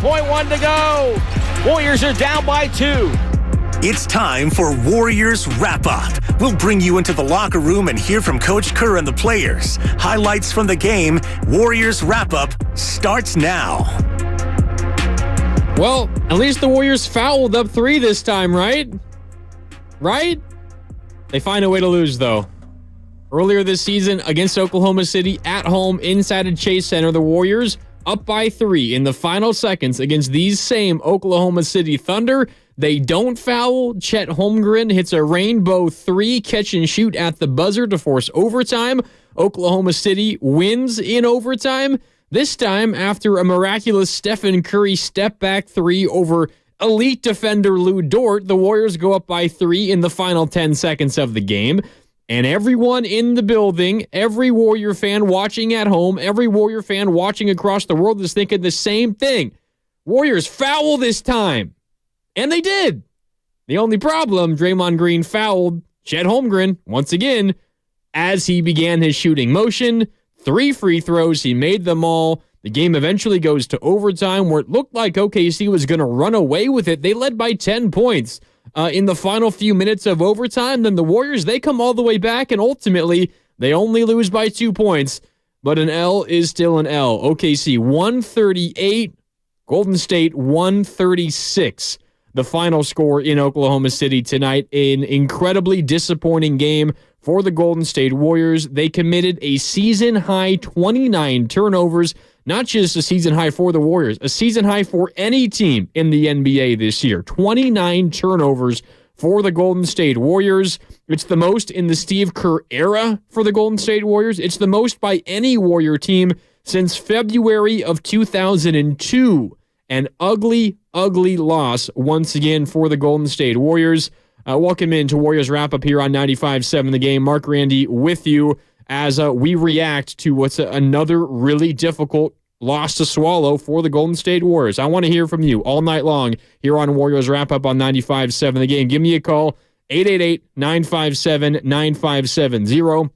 1.1 to go. Warriors are down by 2. It's time for Warriors Wrap-Up. We'll bring you into the locker room and hear from Coach Kerr and the players. Highlights from the game. Warriors Wrap-Up starts now. Well, at least the Warriors fouled up 3 this time, right? Right? They find a way to lose, though. Earlier this season against Oklahoma City at home inside of Chase Center, the Warriors up by 3 in the final seconds against these same Oklahoma City Thunder. They don't foul. Chet Holmgren hits a rainbow 3 catch and shoot at the buzzer to force overtime. Oklahoma City wins in overtime. This time after a miraculous Stephen Curry step back 3 over elite defender Lou Dort, the Warriors go up by 3 in the final 10 seconds of the game. And everyone in the building, every Warrior fan watching at home, every Warrior fan watching across the world is thinking the same thing. Warriors foul this time. And they did. The only problem, Draymond Green fouled Chet Holmgren once again as he began his shooting motion. 3 free throws. He made them all. The game eventually goes to overtime where it looked like OKC was going to run away with it. They led by 10 points in the final few minutes of overtime. Then the Warriors, they come all the way back, and ultimately they only lose by 2 points. But an L is still an L. OKC 138, Golden State 136. The final score in Oklahoma City tonight. An incredibly disappointing game for the Golden State Warriors. They committed a season-high 29 turnovers. Not just a season high for the Warriors, a season high for any team in the NBA this year. 29 turnovers for the Golden State Warriors. It's the most in the Steve Kerr era for the Golden State Warriors. It's the most by any Warrior team since February of 2002. An ugly, ugly loss once again for the Golden State Warriors. Welcome into Warriors Wrap-Up here on 95.7 The Game. Mark Randy with you as we react to what's another really difficult loss to swallow for the Golden State Warriors. I want to hear from you all night long here on Warriors Wrap-Up on 95.7 The Game. Give me a call, 888-957-9570.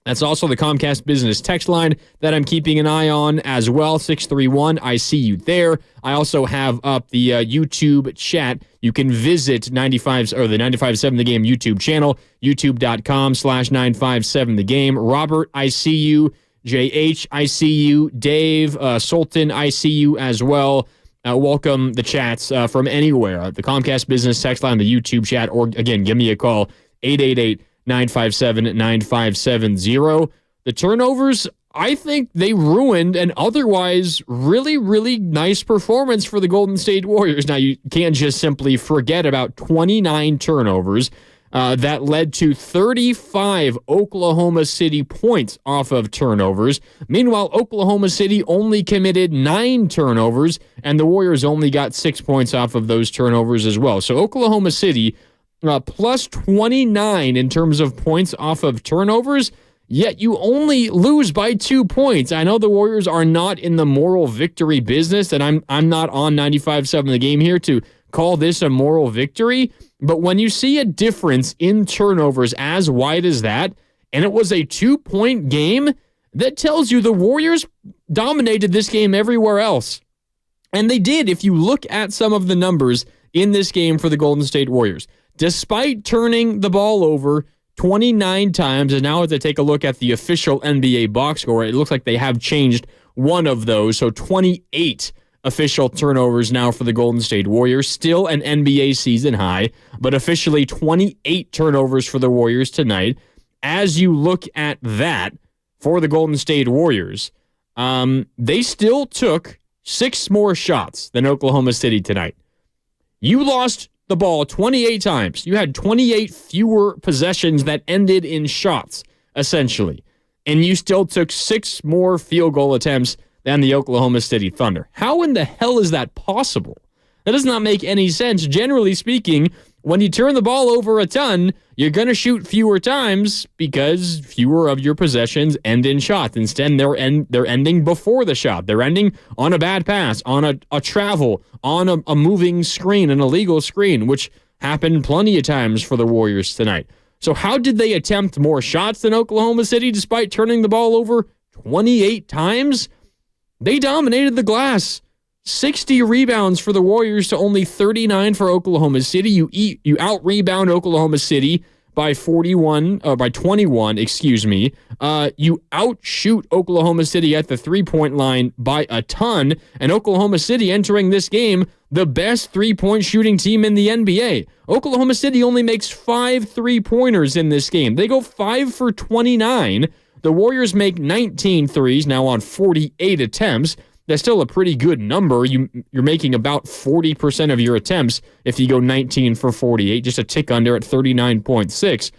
That's also the Comcast Business text line that I'm keeping an eye on as well, 631. I see you there. I also have up the YouTube chat. You can visit the 95.7 The Game YouTube channel, youtube.com/957 The Game. Robert, I see you. JH, I see you. Dave, Sultan, I see you as well. Welcome the chats from anywhere. The Comcast Business text line, the YouTube chat, or again, give me a call, 888-957-9570. The turnovers, I think they ruined an otherwise really, really nice performance for the Golden State Warriors. Now, you can't just simply forget about 29 turnovers that led to 35 Oklahoma City points off of turnovers. Meanwhile, Oklahoma City only committed 9 turnovers, and the Warriors only got 6 points off of those turnovers as well. So Oklahoma City plus 29 in terms of points off of turnovers, yet you only lose by 2 points. I know the Warriors are not in the moral victory business, and I'm not on 95.7 The Game here to call this a moral victory, but when you see a difference in turnovers as wide as that, and it was a 2-point game, that tells you the Warriors dominated this game everywhere else. And they did, if you look at some of the numbers in this game for the Golden State Warriors. Despite turning the ball over 29 times, and now as I take a look at the official NBA box score, it looks like they have changed one of those, so 28 official turnovers now for the Golden State Warriors. Still an NBA season high, but officially 28 turnovers for the Warriors tonight. As you look at that for the Golden State Warriors, they still took 6 more shots than Oklahoma City tonight. You lost the ball 28 times. You had 28 fewer possessions that ended in shots, essentially. And you still took 6 more field goal attempts than the Oklahoma City Thunder. How in the hell is that possible? That does not make any sense. Generally speaking, when you turn the ball over a ton, you're going to shoot fewer times because fewer of your possessions end in shots. Instead, they're ending before the shot. They're ending on a bad pass, on a travel, on a moving screen, an illegal screen, which happened plenty of times for the Warriors tonight. So how did they attempt more shots than Oklahoma City despite turning the ball over 28 times? They dominated the glass. 60 rebounds for the Warriors to only 39 for Oklahoma City. You out-rebound Oklahoma City by 21, excuse me. You outshoot Oklahoma City at the three-point line by a ton, and Oklahoma City entering this game, the best three-point shooting team in the NBA. Oklahoma City only makes 5 three-pointers in this game. They go 5 for 29. The Warriors make 19 threes, now on 48 attempts. That's still a pretty good number. You're making about 40% of your attempts if you go 19 for 48, just a tick under at 39.6.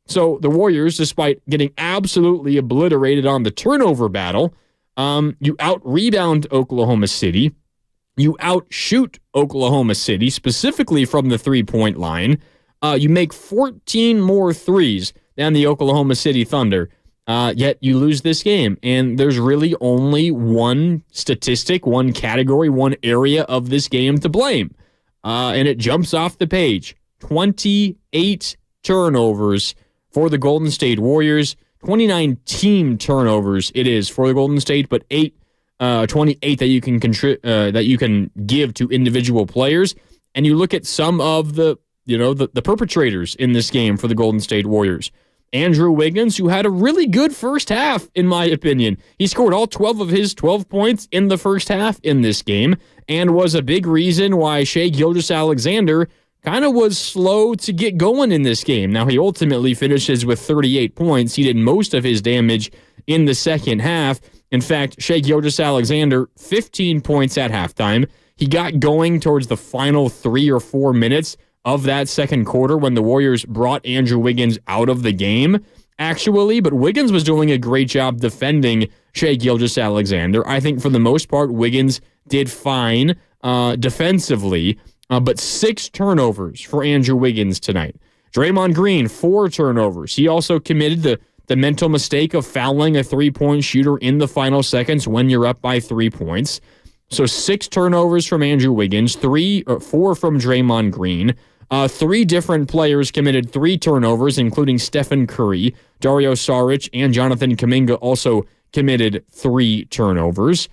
So the Warriors, despite getting absolutely obliterated on the turnover battle, you out-rebound Oklahoma City. You outshoot Oklahoma City, specifically from the three-point line. You make 14 more threes than the Oklahoma City Thunder. Yet you lose this game, and there's really only one statistic, one category, one area of this game to blame, and it jumps off the page. 28 turnovers for the Golden State Warriors, 29 team turnovers it is for the Golden State, but 28 that you can give to individual players. And you look at some of the perpetrators in this game for the Golden State Warriors. Andrew Wiggins, who had a really good first half, in my opinion. He scored all 12 of his 12 points in the first half in this game and was a big reason why Shai Gilgeous-Alexander kind of was slow to get going in this game. Now, he ultimately finishes with 38 points. He did most of his damage in the second half. In fact, Shai Gilgeous-Alexander, 15 points at halftime. He got going towards the final 3 or 4 minutes of that second quarter when the Warriors brought Andrew Wiggins out of the game, actually. But Wiggins was doing a great job defending Shai Gilgeous-Alexander. I think for the most part, Wiggins did fine defensively, but 6 turnovers for Andrew Wiggins tonight. Draymond Green, 4 turnovers. He also committed the mental mistake of fouling a three-point shooter in the final seconds when you're up by 3 points. So 6 turnovers from Andrew Wiggins, 4 from Draymond Green. 3 different players committed 3 turnovers, including Stephen Curry, Dario Saric, and Jonathan Kuminga also committed 3 turnovers.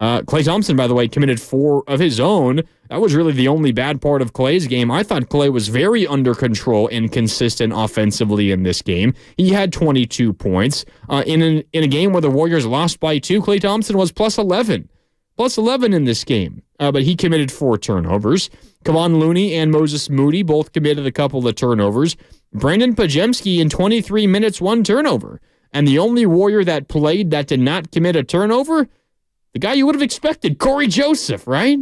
Klay Thompson, by the way, committed 4 of his own. That was really the only bad part of Klay's game. I thought Klay was very under control and consistent offensively in this game. He had 22 points. In a game where the Warriors lost by 2, Klay Thompson was plus 11 in this game, but he committed 4 turnovers. Kevon Looney and Moses Moody both committed a couple of turnovers. Brandon Pajemski in 23 minutes, 1 turnover. And the only Warrior that played that did not commit a turnover, the guy you would have expected, Corey Joseph, right?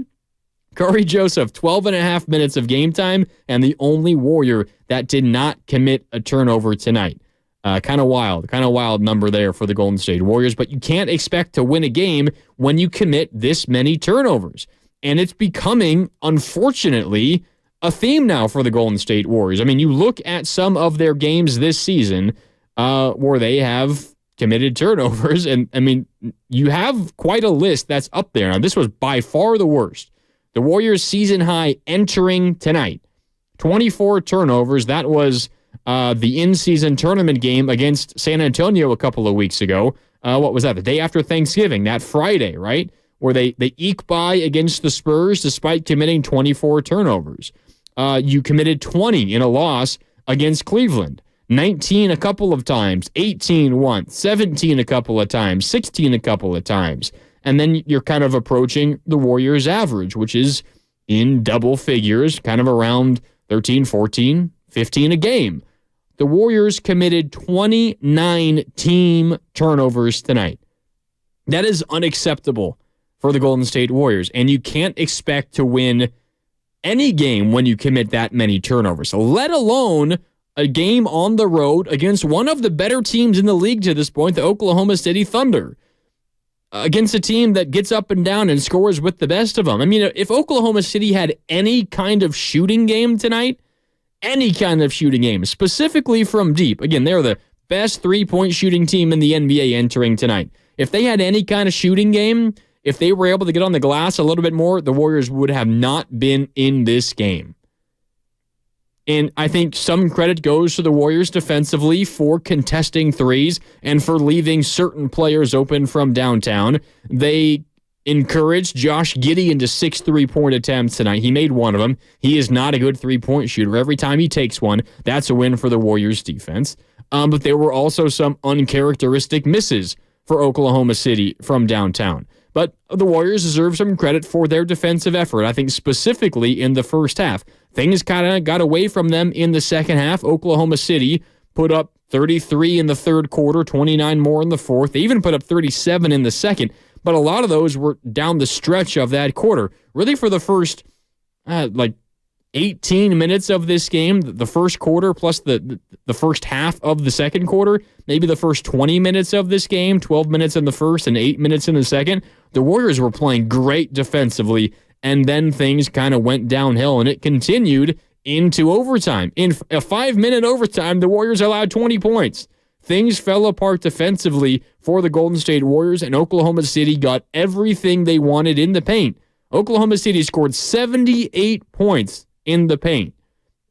Corey Joseph, 12 and a half minutes of game time, and the only Warrior that did not commit a turnover tonight. Kind of wild number there for the Golden State Warriors, but you can't expect to win a game when you commit this many turnovers. And it's becoming, unfortunately, a theme now for the Golden State Warriors. I mean, you look at some of their games this season where they have committed turnovers, and I mean, you have quite a list that's up there. Now, this was by far the worst. The Warriors' season high entering tonight, 24 turnovers. That was the in-season tournament game against San Antonio a couple of weeks ago. What was that? The day after Thanksgiving, that Friday, right? Where they eke by against the Spurs despite committing 24 turnovers. You committed 20 in a loss against Cleveland. 19 a couple of times, 18 once, 17 a couple of times, 16 a couple of times. And then you're kind of approaching the Warriors' average, which is in double figures, kind of around 13, 14, 15 a game. The Warriors committed 29 team turnovers tonight. That is unacceptable for the Golden State Warriors, and you can't expect to win any game when you commit that many turnovers, let alone a game on the road against one of the better teams in the league to this point, the Oklahoma City Thunder, against a team that gets up and down and scores with the best of them. I mean, if Oklahoma City had any kind of shooting game tonight, any kind of shooting game, specifically from deep, again, they're the best three-point shooting team in the NBA entering tonight. If they had any kind of shooting game, if they were able to get on the glass a little bit more, the Warriors would have not been in this game. And I think some credit goes to the Warriors defensively for contesting threes and for leaving certain players open from downtown. They encouraged Josh Giddey into 6 3-point attempts tonight. He made one of them. He is not a good 3-point shooter. Every time he takes one, that's a win for the Warriors defense. But there were also some uncharacteristic misses for Oklahoma City from downtown. But the Warriors deserve some credit for their defensive effort, I think specifically in the first half. Things kind of got away from them in the second half. Oklahoma City put up 33 in the third quarter, 29 more in the fourth. They even put up 37 in the second, but a lot of those were down the stretch of that quarter. Really for the first 18 minutes of this game, the first quarter plus the first half of the second quarter, maybe the first 20 minutes of this game, 12 minutes in the first and 8 minutes in the second, the Warriors were playing great defensively, and then things kind of went downhill, and it continued into overtime. In a 5-minute overtime, the Warriors allowed 20 points. Things fell apart defensively for the Golden State Warriors, and Oklahoma City got everything they wanted in the paint. Oklahoma City scored 78 points in the paint.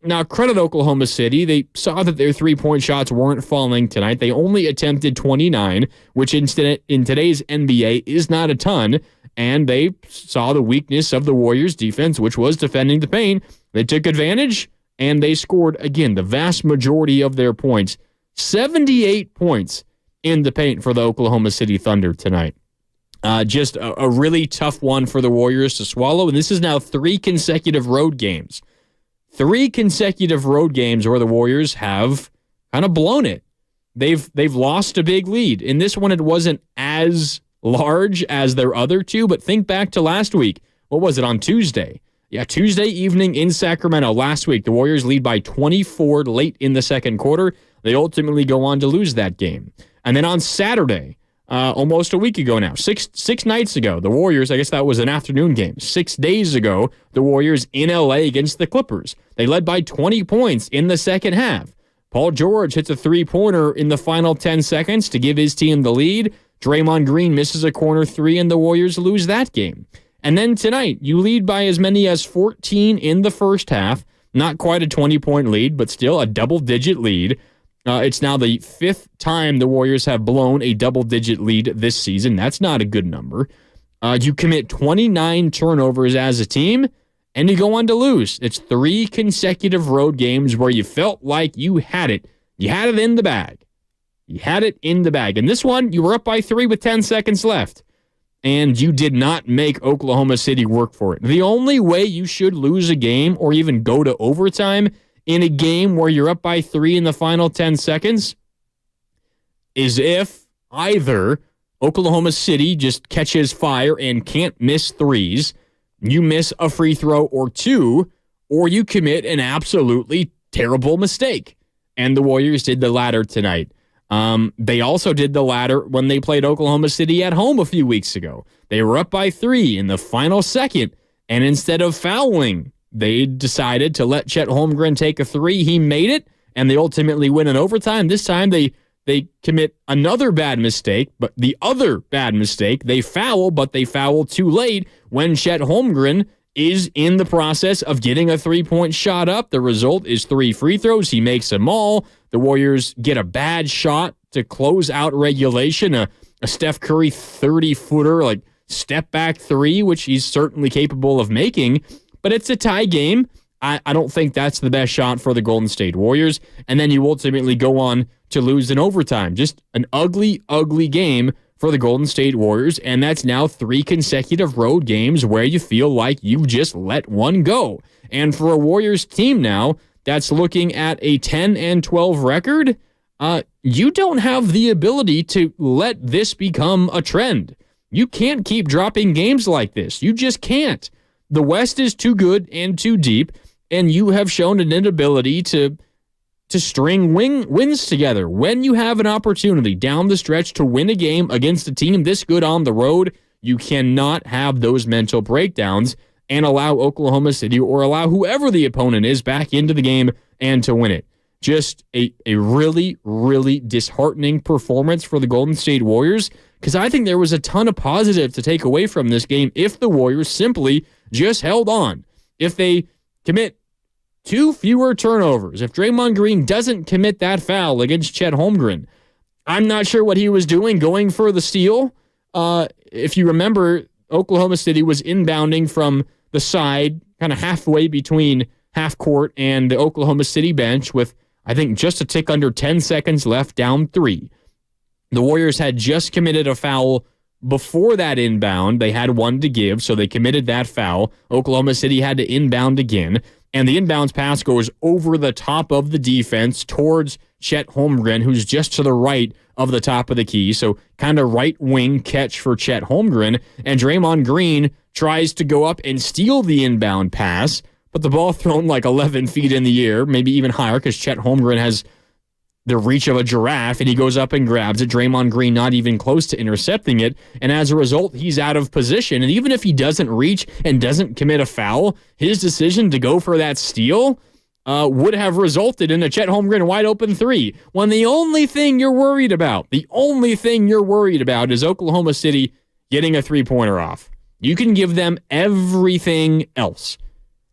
Now, credit Oklahoma City. They saw that their 3-point shots weren't falling tonight. They only attempted 29, which in today's NBA is not a ton, and they saw the weakness of the Warriors' defense, which was defending the paint. They took advantage, and they scored, again, the vast majority of their points. 78 points in the paint for the Oklahoma City Thunder tonight. Just a really tough one for the Warriors to swallow, and this is now 3 consecutive road games. 3 consecutive road games where the Warriors have kind of blown it. They've lost a big lead. In this one, it wasn't as large as their other two, but think back to last week. What was it, on Tuesday? Yeah, Tuesday evening in Sacramento last week, the Warriors lead by 24 late in the second quarter. They ultimately go on to lose that game. And then on Saturday, almost a week ago now, six nights ago, the Warriors, I guess that was an afternoon game, 6 days ago, the Warriors in LA against the Clippers. They led by 20 points in the second half. Paul George hits a 3-pointer in the final 10 seconds to give his team the lead. Draymond Green misses a corner 3, and the Warriors lose that game. And then tonight, you lead by as many as 14 in the first half. Not quite a 20-point lead, but still a double-digit lead. It's now the 5th time the Warriors have blown a double-digit lead this season. That's not a good number. You commit 29 turnovers as a team, and you go on to lose. It's 3 consecutive road games where you felt like you had it. You had it in the bag. You had it in the bag. And this one, you were up by 3 with 10 seconds left, and you did not make Oklahoma City work for it. The only way you should lose a game or even go to overtime in a game where you're up by 3 in the final 10 seconds is if either Oklahoma City just catches fire and can't miss threes, you miss a free throw or 2, or you commit an absolutely terrible mistake. And the Warriors did the latter tonight. They also did the latter when they played Oklahoma City at home a few weeks ago. They were up by 3 in the final second, and instead of fouling, they decided to let Chet Holmgren take a 3. He made it, and they ultimately win in overtime. This time they commit another bad mistake, but the other bad mistake, they foul, but they foul too late when Chet Holmgren is in the process of getting a 3-point shot up. The result is 3 free throws. He makes them all. The Warriors get a bad shot to close out regulation, a Steph Curry 30-footer, like step-back 3, which he's certainly capable of making. But it's a tie game. I don't think that's the best shot for the Golden State Warriors. And then you ultimately go on to lose in overtime. Just an ugly, ugly game for the Golden State Warriors. And that's now 3 consecutive road games where you feel like you've just let one go. And for a Warriors team now that's looking at a 10-12 record, you don't have the ability to let this become a trend. You can't keep dropping games like this. You just can't. The West is too good and too deep, and you have shown an inability to string wins together. When you have an opportunity down the stretch to win a game against a team this good on the road, you cannot have those mental breakdowns and allow Oklahoma City or allow whoever the opponent is back into the game and to win it. Just a really, really disheartening performance for the Golden State Warriors, because I think there was a ton of positive to take away from this game if the Warriors simply just held on. If they commit 2 fewer turnovers, if Draymond Green doesn't commit that foul against Chet Holmgren, I'm not sure what he was doing going for the steal. If you remember, Oklahoma City was inbounding from the side, kind of halfway between half court and the Oklahoma City bench with, I think, just a tick under 10 seconds left, down 3. The Warriors had just committed a foul before that inbound. They had one to give, so they committed that foul. Oklahoma City had to inbound again, and the inbounds pass goes over the top of the defense towards Chet Holmgren, who's just to the right of the top of the key, so kind of right wing catch for Chet Holmgren, and Draymond Green tries to go up and steal the inbound pass, but the ball thrown like 11 feet in the air, maybe even higher, because Chet Holmgren has the reach of a giraffe, and he goes up and grabs it. Draymond Green not even close to intercepting it, and as a result, he's out of position. And even if he doesn't reach and doesn't commit a foul, his decision to go for that steal would have resulted in a Chet Holmgren wide open 3. When the only thing you're worried about is Oklahoma City getting a 3-pointer off. You can give them everything else.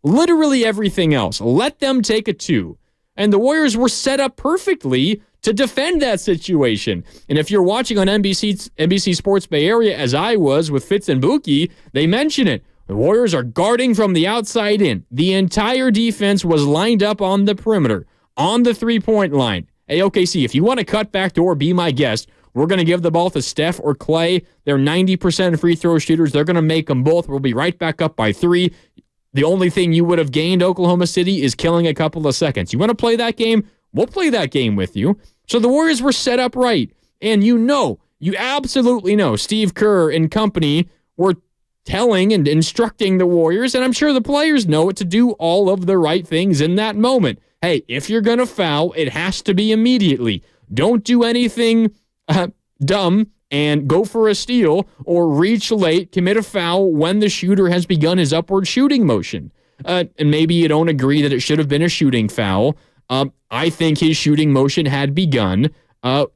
Literally everything else. Let them take a 2. And the Warriors were set up perfectly to defend that situation. And if you're watching on NBC Sports Bay Area, as I was with Fitz and Buki, they mention it. The Warriors are guarding from the outside in. The entire defense was lined up on the perimeter, on the 3-point line. Hey, OKC, if you want to cut back door, be my guest. We're going to give the ball to Steph or Clay. They're 90% free throw shooters. They're going to make them both. We'll be right back up by 3. The only thing you would have gained, Oklahoma City, is killing a couple of seconds. You want to play that game? We'll play that game with you. So the Warriors were set up right. And you absolutely know, Steve Kerr and company were telling and instructing the Warriors, and I'm sure the players know it, to do all of the right things in that moment. Hey, if you're going to foul, it has to be immediately. Don't do anything dumb and go for a steal or reach late, commit a foul when the shooter has begun his upward shooting motion. And maybe you don't agree that it should have been a shooting foul. I think his shooting motion had begun.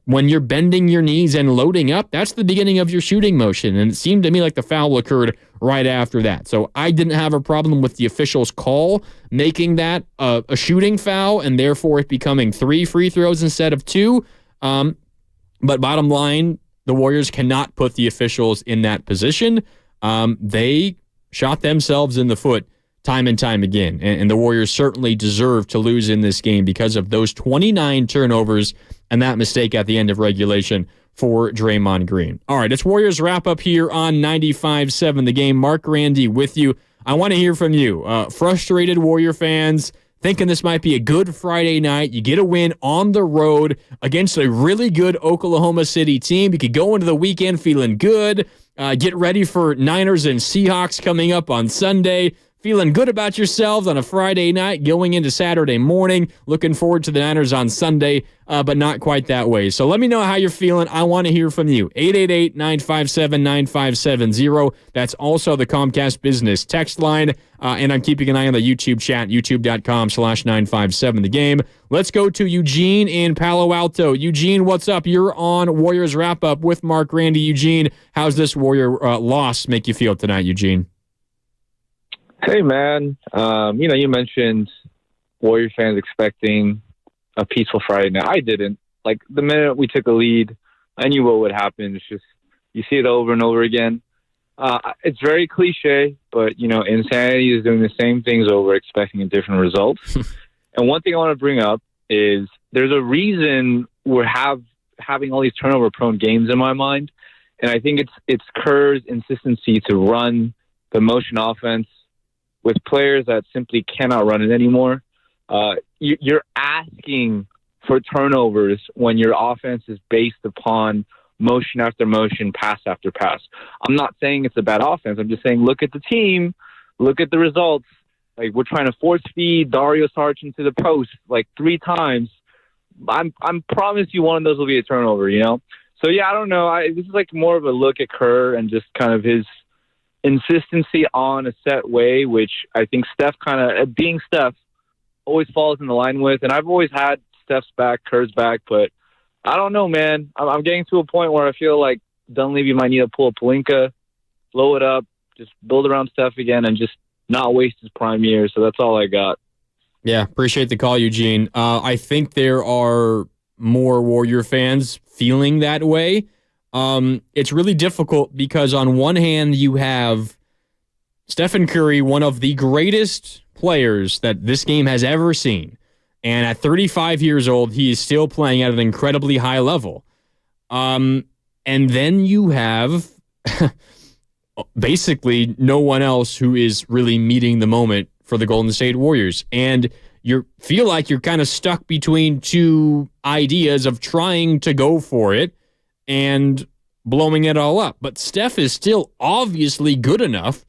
When you're bending your knees and loading up, that's the beginning of your shooting motion. And it seemed to me like the foul occurred right after that. So I didn't have a problem with the officials' call making that a shooting foul and therefore it becoming 3 free throws instead of 2. But bottom line, the Warriors cannot put the officials in that position. They shot themselves in the foot time and time again. And the Warriors certainly deserve to lose in this game because of those 29 turnovers and that mistake at the end of regulation for Draymond Green. All right, it's Warriors wrap-up here on 95.7 The Game. Mark Randy with you. I want to hear from you. Frustrated Warrior fans thinking this might be a good Friday night. You get a win on the road against a really good Oklahoma City team. You could go into the weekend feeling good. Get ready for Niners and Seahawks coming up on Sunday. Feeling good about yourselves on a Friday night, going into Saturday morning. Looking forward to the Niners on Sunday, but not quite that way. So let me know how you're feeling. I want to hear from you. 888-957-9570. That's also the Comcast Business text line. And I'm keeping an eye on the YouTube chat, youtube.com/957 The Game. Let's go to Eugene in Palo Alto. Eugene, what's up? You're on Warriors Wrap-Up with Mark Randy. Eugene, how's this Warrior loss make you feel tonight, Eugene? Hey, man. You mentioned Warrior fans expecting a peaceful Friday night. I didn't. Like, the minute we took a lead, I knew what would happen. It's just, you see it over and over again. It's very cliche, but, insanity is doing the same things over, expecting a different result. And one thing I want to bring up is there's a reason we're having all these turnover-prone games in my mind. And I think it's Kerr's insistency to run the motion offense with players that simply cannot run it anymore. You're asking for turnovers when your offense is based upon motion after motion, pass after pass. I'm not saying it's a bad offense. I'm just saying look at the team, look at the results. Like, we're trying to force feed Dario Saric into the post like 3 times. I'm promise you one of those will be a turnover, So, yeah, I don't know. This is like more of a look at Kerr and just kind of his insistency on a set way, which I think Steph kind of, being Steph, always falls in the line with. And I've always had Steph's back, Kerr's back, but I don't know, man. I'm getting to a point where I feel like Dunleavy might need to pull a Pelinka, blow it up, just build around Steph again, and just not waste his prime years. So that's all I got. Yeah, appreciate the call, Eugene. I think there are more Warrior fans feeling that way. It's really difficult because on one hand, you have Stephen Curry, one of the greatest players that this game has ever seen. And at 35 years old, he is still playing at an incredibly high level. And then you have basically no one else who is really meeting the moment for the Golden State Warriors. And you feel like you're kind of stuck between two ideas of trying to go for it and blowing it all up. But Steph is still obviously good enough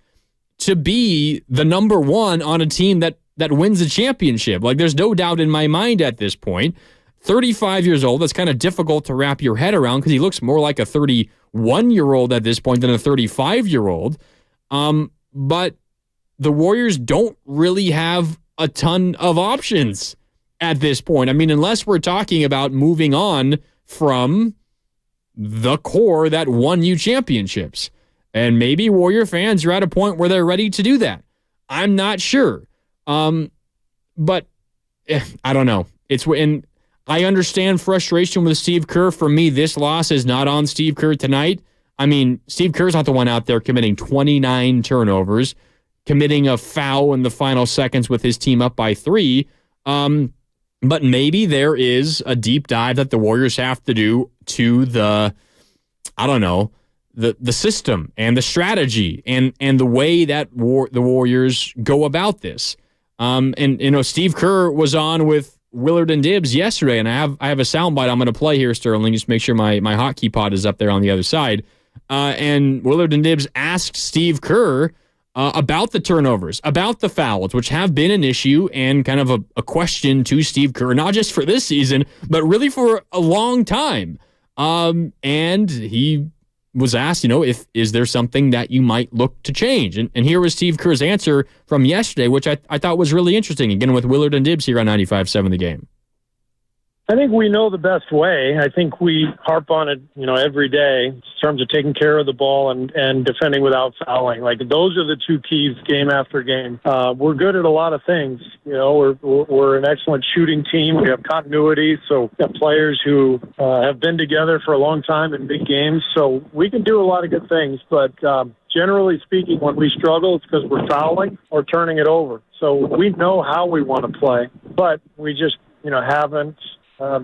to be the number one on a team that wins a championship. Like, there's no doubt in my mind at this point. 35 years old, that's kind of difficult to wrap your head around because he looks more like a 31-year-old at this point than a 35-year-old. But the Warriors don't really have a ton of options at this point. I mean, unless we're talking about moving on from the core that won you championships. And maybe Warrior fans are at a point where they're ready to do that. I'm not sure. But I don't know. And I understand frustration with Steve Kerr. For me, this loss is not on Steve Kerr tonight. I mean, Steve Kerr's not the one out there committing 29 turnovers, committing a foul in the final seconds with his team up by 3. But maybe there is a deep dive that the Warriors have to do to the system and the strategy and the way that the Warriors go about this. And Steve Kerr was on with Willard and Dibbs yesterday, and I have a soundbite I'm going to play here, Sterling. Just make sure my hotkey pod is up there on the other side. And Willard and Dibbs asked Steve Kerr about the turnovers, about the fouls, which have been an issue and kind of a question to Steve Kerr, not just for this season, but really for a long time. And he was asked, is there something that you might look to change? And here was Steve Kerr's answer from yesterday, which I thought was really interesting, again, with Willard and Dibbs here on 95.7 The Game. I think we know the best way. I think we harp on it, every day in terms of taking care of the ball and defending without fouling. Like, those are the two keys game after game. We're good at a lot of things. We're an excellent shooting team. We have continuity. So we have players who have been together for a long time in big games. So we can do a lot of good things. But generally speaking, when we struggle, it's because we're fouling or turning it over. So we know how we want to play, but we just, haven't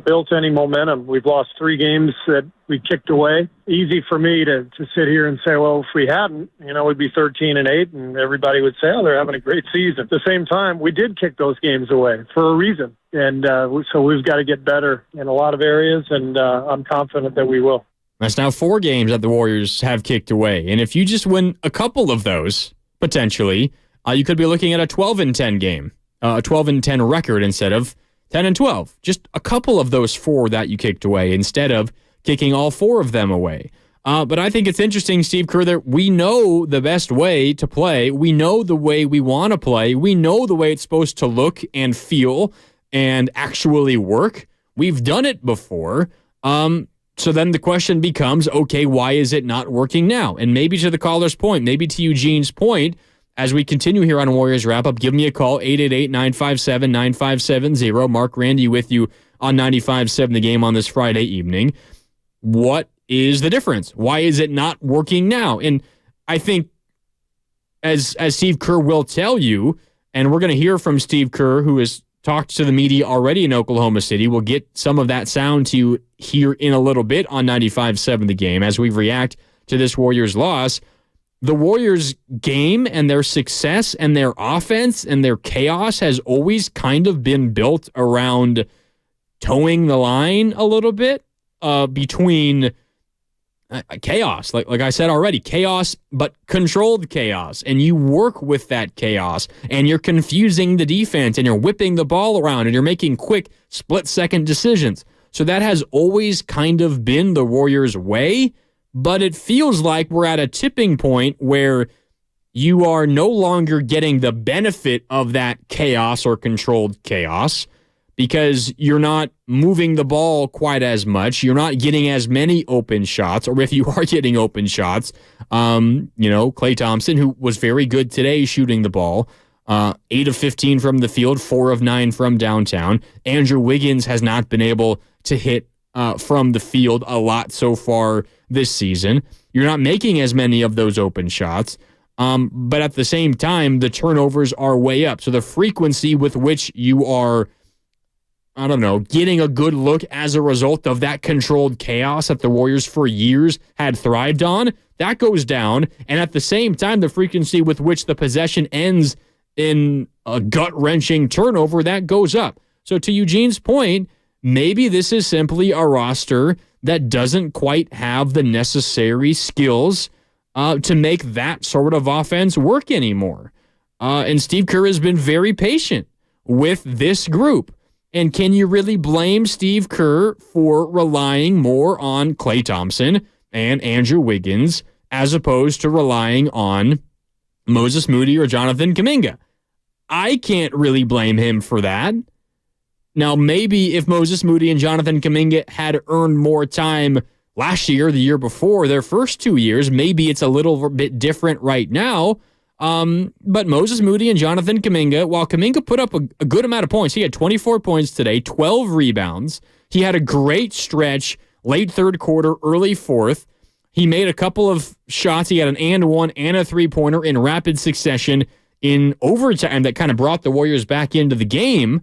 built any momentum. We've lost 3 games that we kicked away. Easy for me to sit here and say, well, if we hadn't, we'd be 13-8, and everybody would say, oh, they're having a great season. At the same time, we did kick those games away for a reason. And so we've got to get better in a lot of areas, and I'm confident that we will. That's now 4 games that the Warriors have kicked away. And if you just win a couple of those, potentially, you could be looking at a 12-10 game, a 12-10 record instead of 10-12. Just a couple of those 4 that you kicked away instead of kicking all 4 of them away. But I think it's interesting, Steve Kerr, that we know the best way to play. We know the way we want to play. We know the way it's supposed to look and feel and actually work. We've done it before. So then the question becomes, okay, why is it not working now? And maybe to the caller's point, maybe to Eugene's point, as we continue here on Warriors Wrap-Up, give me a call, 888-957-9570. Mark Randy with you on 95.7 The Game on this Friday evening. What is the difference? Why is it not working now? And I think, as Steve Kerr will tell you, and we're going to hear from Steve Kerr, who has talked to the media already in Oklahoma City. We'll get some of that sound to you here in a little bit on 95.7 The Game as we react to this Warriors loss. The Warriors' game and their success and their offense and their chaos has always kind of been built around towing the line a little bit between chaos. Like I said already, chaos, but controlled chaos. And you work with that chaos, and you're confusing the defense, and you're whipping the ball around, and you're making quick split-second decisions. So that has always kind of been the Warriors' way. But it feels like we're at a tipping point where you are no longer getting the benefit of that chaos or controlled chaos because you're not moving the ball quite as much. You're not getting as many open shots, or if you are getting open shots, Klay Thompson, who was very good today shooting the ball, 8 of 15 from the field, 4 of 9 from downtown. Andrew Wiggins has not been able to hit from the field a lot so far this season. You're not making as many of those open shots. But at the same time, the turnovers are way up. So the frequency with which you are, getting a good look as a result of that controlled chaos that the Warriors for years had thrived on, that goes down. And at the same time, the frequency with which the possession ends in a gut-wrenching turnover, that goes up. So to Eugene's point, maybe this is simply a roster that doesn't quite have the necessary skills to make that sort of offense work anymore. And Steve Kerr has been very patient with this group. And can you really blame Steve Kerr for relying more on Klay Thompson and Andrew Wiggins as opposed to relying on Moses Moody or Jonathan Kuminga? I can't really blame him for that. Now, maybe if Moses Moody and Jonathan Kuminga had earned more time last year, the year before, their first 2 years, maybe it's a little bit different right now. But Moses Moody and Jonathan Kuminga, while Kuminga put up a good amount of points, he had 24 points today, 12 rebounds. He had a great stretch, late third quarter, early fourth. He made a couple of shots. He had an and one and a three-pointer in rapid succession in overtime that kind of brought the Warriors back into the game.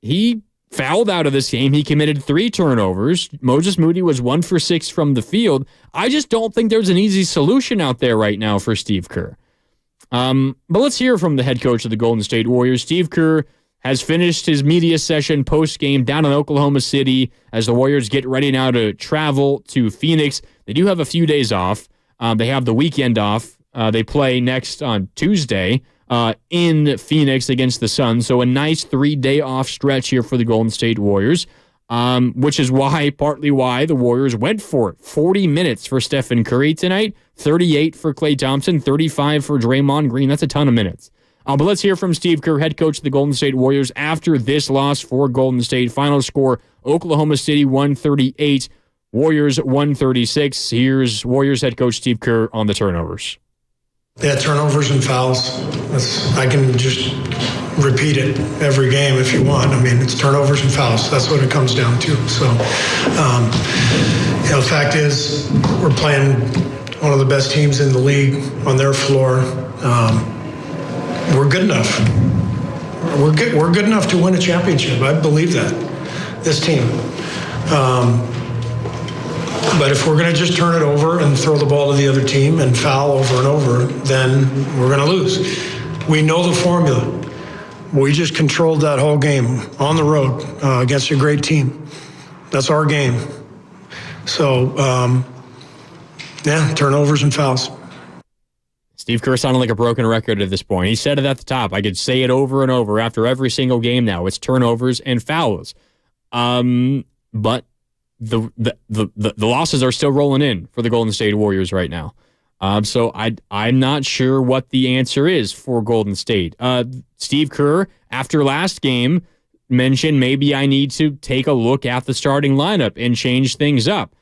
He fouled out of this game. He committed 3 turnovers. Moses Moody was 1 for 6 from the field. I just don't think there's an easy solution out there right now for Steve Kerr. But let's hear from the head coach of the Golden State Warriors. Steve Kerr has finished his media session post-game down in Oklahoma City as the Warriors get ready now to travel to Phoenix. They do have a few days off. They have the weekend off. They play next on Tuesday in Phoenix against the Suns. So a nice 3-day off stretch here for the Golden State Warriors, which is partly why the Warriors went for it. 40 minutes for Stephen Curry tonight, 38 for Klay Thompson, 35 for Draymond Green. That's a ton of minutes. But let's hear from Steve Kerr, head coach of the Golden State Warriors, after this loss for Golden State. Final score, Oklahoma City 138, Warriors 136. Here's Warriors head coach Steve Kerr on the turnovers. Yeah, turnovers and fouls. I can just repeat it every game if you want. I mean, it's turnovers and fouls. That's what it comes down to. So, the fact is, we're playing one of the best teams in the league on their floor. We're good enough. We're good enough to win a championship. I believe that. This team. But if we're going to just turn it over and throw the ball to the other team and foul over and over, then we're going to lose. We know the formula. We just controlled that whole game on the road against a great team. That's our game. So, turnovers and fouls. Steve Kerr sounded like a broken record at this point. He said it at the top. I could say it over and over after every single game now. It's turnovers and fouls. But the losses are still rolling in for the Golden State Warriors right now. So I'm not sure what the answer is for Golden State. Steve Kerr, after last game, mentioned maybe I need to take a look at the starting lineup and change things up.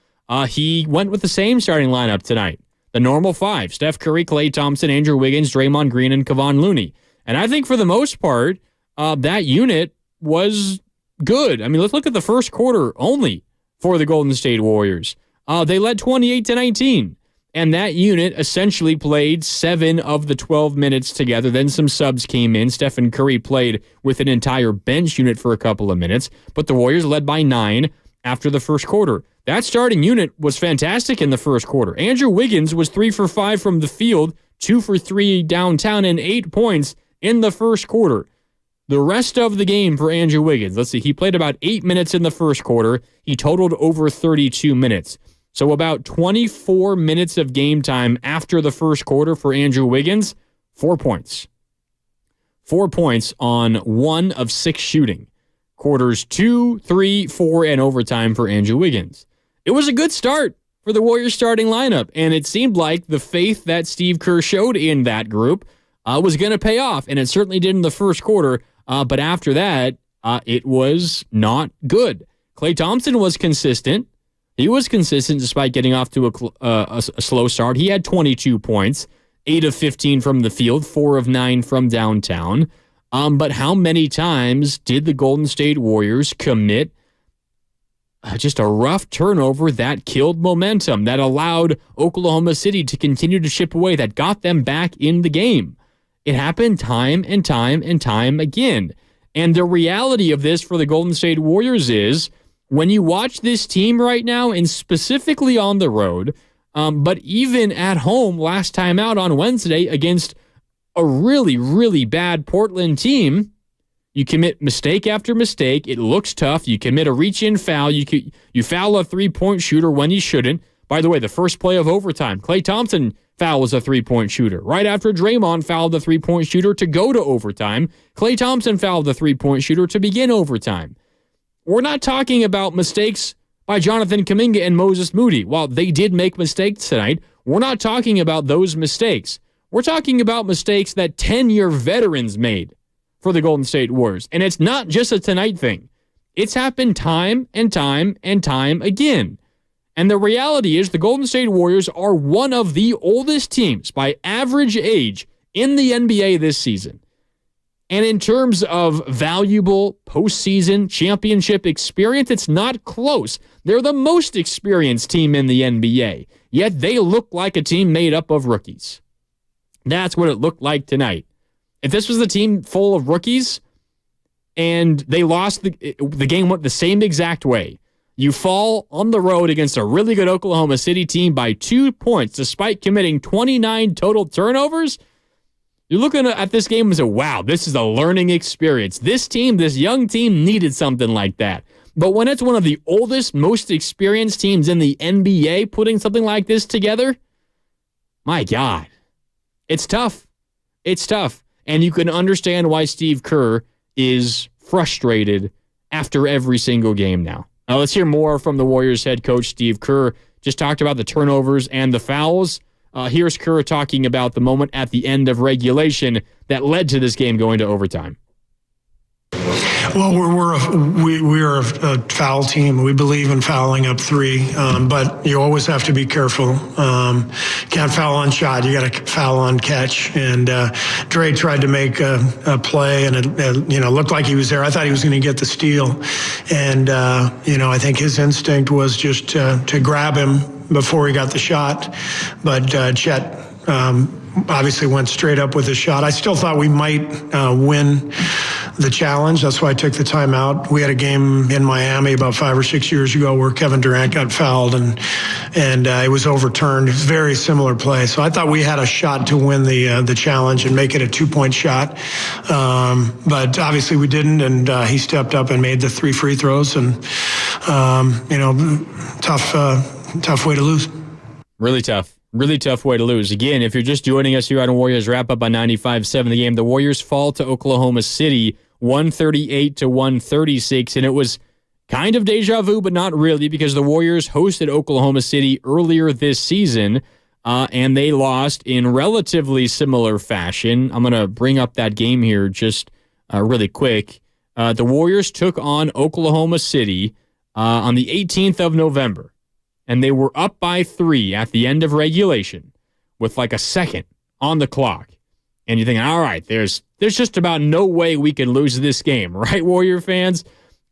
He went with the same starting lineup tonight. The normal 5, Steph Curry, Klay Thompson, Andrew Wiggins, Draymond Green, and Kevon Looney. And I think for the most part, that unit was good. I mean, let's look at the first quarter only for the Golden State Warriors. They led 28-19, and that unit essentially played 7 of the 12 minutes together. Then some subs came in. Stephen Curry played with an entire bench unit for a couple of minutes, but the Warriors led by 9 after the first quarter. That starting unit was fantastic in the first quarter. Andrew Wiggins was 3 for 5 from the field, 2 for 3 downtown, and 8 points in the first quarter. The rest of the game for Andrew Wiggins, let's see, he played about 8 minutes in the first quarter. He totaled over 32 minutes. So about 24 minutes of game time after the first quarter for Andrew Wiggins, 4 points. 4 points on 1 of 6 shooting. Quarters 2, 3, 4, and overtime for Andrew Wiggins. It was a good start for the Warriors starting lineup, and it seemed like the faith that Steve Kerr showed in that group was going to pay off, and it certainly did in the first quarter. But after that, it was not good. Klay Thompson was consistent. He was consistent despite getting off to a slow start. He had 22 points, 8 of 15 from the field, 4 of 9 from downtown. But how many times did the Golden State Warriors commit just a rough turnover that killed momentum, that allowed Oklahoma City to continue to chip away, that got them back in the game. It happened time and time and time again. And the reality of this for the Golden State Warriors is, when you watch this team right now, and specifically on the road, but even at home last time out on Wednesday against a really, really bad Portland team, you commit mistake after mistake. It looks tough. You commit a reach-in foul. You foul a three-point shooter when you shouldn't. By the way, the first play of overtime, Klay Thompson fouls a three-point shooter. Right after Draymond fouled the three-point shooter to go to overtime, Klay Thompson fouled the three-point shooter to begin overtime. We're not talking about mistakes by Jonathan Kuminga and Moses Moody. While they did make mistakes tonight, we're not talking about those mistakes. We're talking about mistakes that 10-year veterans made for the Golden State Warriors. And it's not just a tonight thing. It's happened time and time and time again. And the reality is the Golden State Warriors are one of the oldest teams by average age in the NBA this season. And in terms of valuable postseason championship experience, it's not close. They're the most experienced team in the NBA, yet they look like a team made up of rookies. That's what it looked like tonight. If this was a team full of rookies and they lost, the game went the same exact way. You fall on the road against a really good Oklahoma City team by 2 points, despite committing 29 total turnovers. You're looking at this game and say, wow, this is a learning experience. This team, this young team, needed something like that. But when it's one of the oldest, most experienced teams in the NBA putting something like this together, my God, it's tough. It's tough. And you can understand why Steve Kerr is frustrated after every single game now. Now, let's hear more from the Warriors head coach, Steve Kerr. Just talked about the turnovers and the fouls. Here's Kerr talking about the moment at the end of regulation that led to this game going to overtime. Well, we're a foul team. We believe in fouling up three, but you always have to be careful. Can't foul on shot. You got to foul on catch. And Dre tried to make a play, and it looked like he was there. I thought he was going to get the steal, and I think his instinct was just to grab him before he got the shot. But Chet obviously went straight up with a shot. I still thought we might win the challenge. That's why I took the timeout. We had a game in Miami about 5 or 6 years ago where Kevin Durant got fouled and it was overturned. It was a very similar play. So I thought we had a shot to win the challenge and make it a 2-point shot. But obviously we didn't, and he stepped up and made the 3 free throws, and tough way to lose. Really tough. Really tough way to lose. Again, if you're just joining us here on Warriors Wrap-Up on 95.7 The Game, the Warriors fall to Oklahoma City 138-136, and it was kind of deja vu, but not really, because the Warriors hosted Oklahoma City earlier this season, and they lost in relatively similar fashion. I'm going to bring up that game here just really quick. The Warriors took on Oklahoma City on the 18th of November. And they were up by 3 at the end of regulation with like a second on the clock. And you think, all right, there's just about no way we can lose this game, right, Warrior fans?